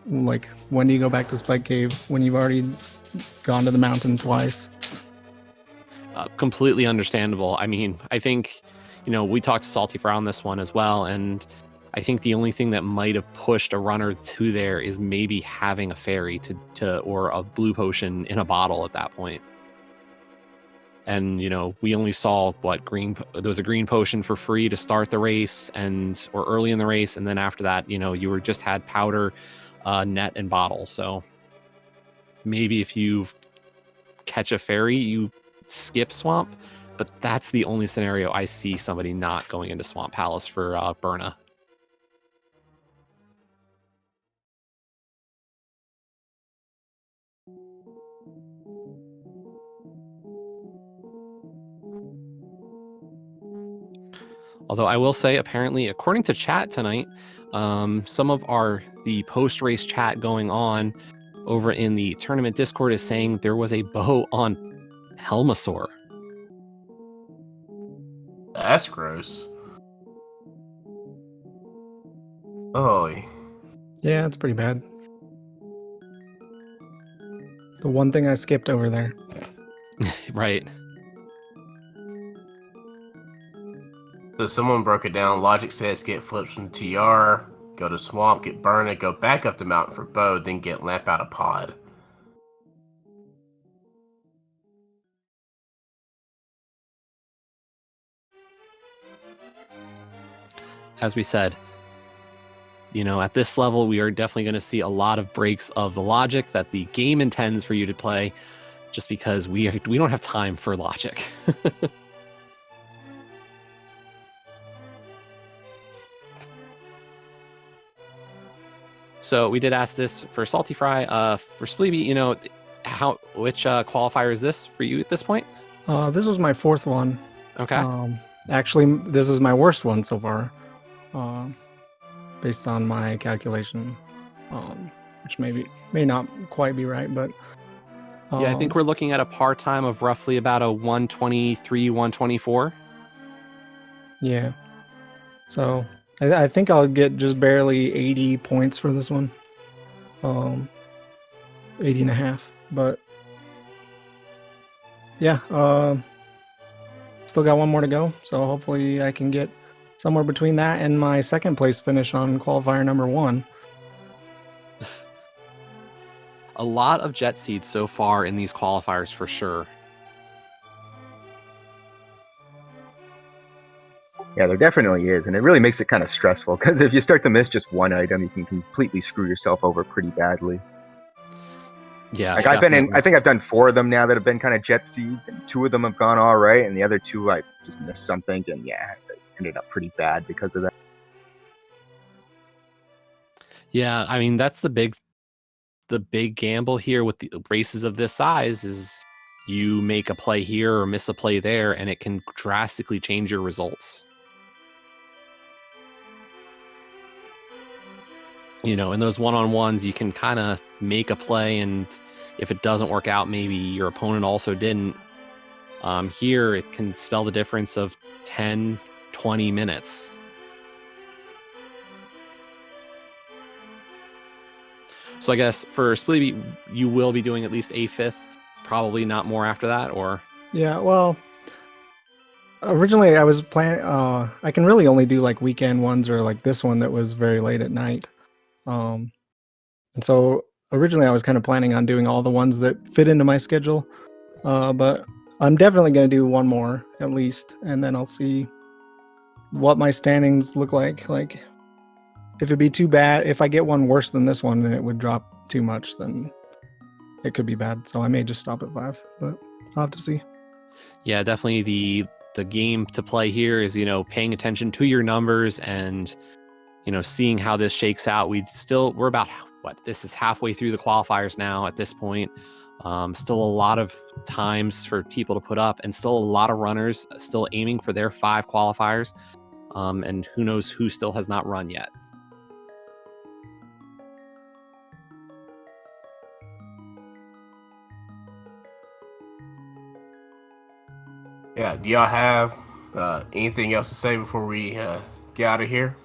like when do you go back to Spike Cave when you've already gone to the mountain twice? Completely understandable. I mean, I think, we talked to saltyphry on this one as well, and I think the only thing that might have pushed a runner to there is maybe having a fairy to or a blue potion in a bottle at that point. And we only saw there was a green potion for free to start the race or early in the race, and then after that, you were just had powder, net, and bottle. So maybe if you catch a fairy, you skip swamp, but that's the only scenario I see somebody not going into Swamp Palace for Burna. Although I will say, apparently, according to chat tonight, some of the post-race chat going on over in the tournament Discord is saying there was a bow on Helmasaur. That's gross. Oh, Yeah, it's pretty bad. The one thing I skipped over there. Right. so someone broke it down. Logic says get flips from TR, go to swamp, get Burna, go back up the mountain for bow, then get lamp out of pod. As we said, at this level, we are definitely going to see a lot of breaks of the logic that the game intends for you to play, just because we don't have time for logic. So we did ask this for saltyphry. For Spleebie, which qualifier is this for you at this point? This is my fourth one. Okay. Actually, this is my worst one so far, based on my calculation, which may not quite be right, but yeah, I think we're looking at a par time of roughly about a 123, 124. Yeah. So I think I'll get just barely 80 points for this one. 80 and a half. But yeah, still got one more to go. So hopefully I can get somewhere between that and my second place finish on qualifier number 1. A lot of jet seeds so far in these qualifiers for sure. Yeah, there definitely is, and it really makes it kind of stressful because if you start to miss just one item, you can completely screw yourself over pretty badly. Yeah, like I think I've done 4 of them now that have been kind of jet seeds, and 2 of them have gone all right, and the other 2 I just missed something, and yeah, it ended up pretty bad because of that. Yeah, I mean that's the big gamble here with the races of this size is you make a play here or miss a play there, and it can drastically change your results. In those one-on-ones, you can kind of make a play, and if it doesn't work out, maybe your opponent also didn't. Here, it can spell the difference of 10, 20 minutes. So I guess for Spleebie, you will be doing at least a 5th, probably not more after that, or? Yeah, well, originally I was planning, I can really only do like weekend ones or like this one that was very late at night. And so originally I was kind of planning on doing all the ones that fit into my schedule, but I'm definitely going to do one more at least, and then I'll see what my standings look like. Like, if it'd be too bad, if I get one worse than this one and it would drop too much, then it could be bad. So I may just stop at 5, but I'll have to see. Yeah, definitely the game to play here is, you know, paying attention to your numbers and, you know, seeing how this shakes out. We're about, this is halfway through the qualifiers now at this point. Still a lot of times for people to put up, and still a lot of runners still aiming for their 5 qualifiers. And who knows who still has not run yet. Yeah, do y'all have anything else to say before we get out of here?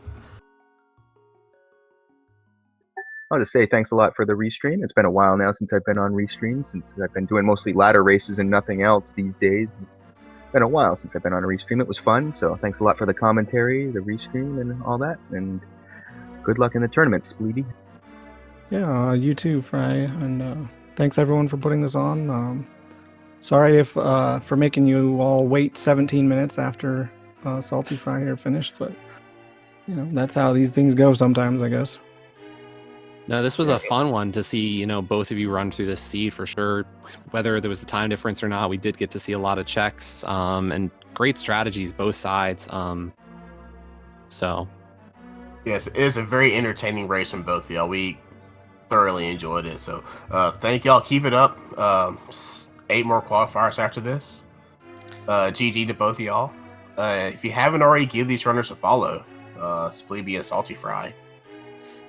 I'll just say thanks a lot for the restream. It's been a while now since I've been on restream, since I've been doing mostly ladder races and nothing else these days. It's been a while since I've been on a restream. It was fun, so thanks a lot for the commentary, the restream, and all that. And good luck in the tournament, Spleebie. Yeah, you too, Fry, and thanks everyone for putting this on. Sorry if for making you all wait 17 minutes after saltyphry are finished, but you know that's how these things go sometimes, I guess. No, this was a fun one to see, you know, both of you run through this seed for sure. Whether there was the time difference or not, we did get to see a lot of checks and great strategies both sides. So Yes, it is a very entertaining race from both of y'all. We thoroughly enjoyed it. So thank y'all. Keep it up. 8 more qualifiers after this. GG to both of y'all. If you haven't already, give these runners a follow. Spleebie and saltyphry.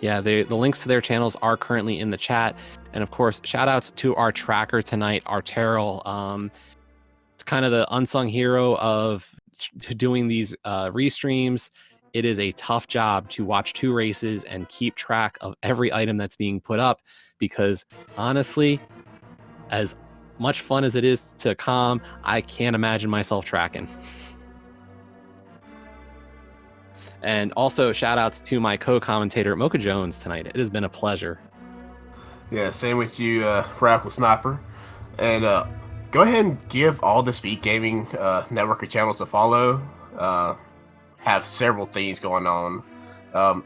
yeah, the links to their channels are currently in the chat. And of course, shout outs to our tracker tonight, Arteril. Kind of the unsung hero of doing these restreams. It is a tough job to watch 2 races and keep track of every item that's being put up, because honestly, as much fun as it is to comm, I can't imagine myself tracking. And also shout outs to my co-commentator Mocha Jones tonight. It has been a pleasure. Yeah, same with you, Radical Sniper. And go ahead and give all the SpeedGaming network of channels a follow. Have several things going on.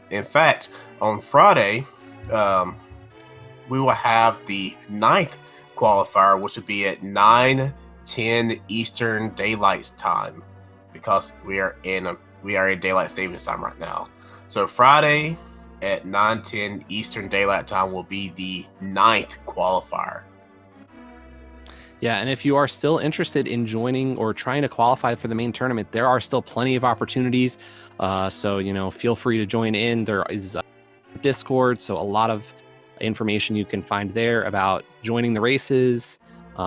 In fact, on Friday, we will have the 9th qualifier, which will be at 9:10 Eastern Daylight Time, because we are in daylight savings time right now. So Friday at 9:10 Eastern Daylight Time will be the 9th qualifier. Yeah, and if you are still interested in joining or trying to qualify for the main tournament, there are still plenty of opportunities. So, you know, feel free to join in. There is Discord, so a lot of information you can find there about joining the races,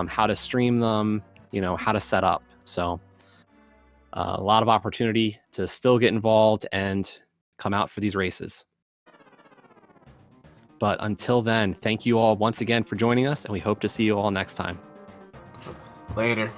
how to stream them, you know, how to set up. So a lot of opportunity to still get involved and come out for these races. But until then, thank you all once again for joining us, and we hope to see you all next time. Later.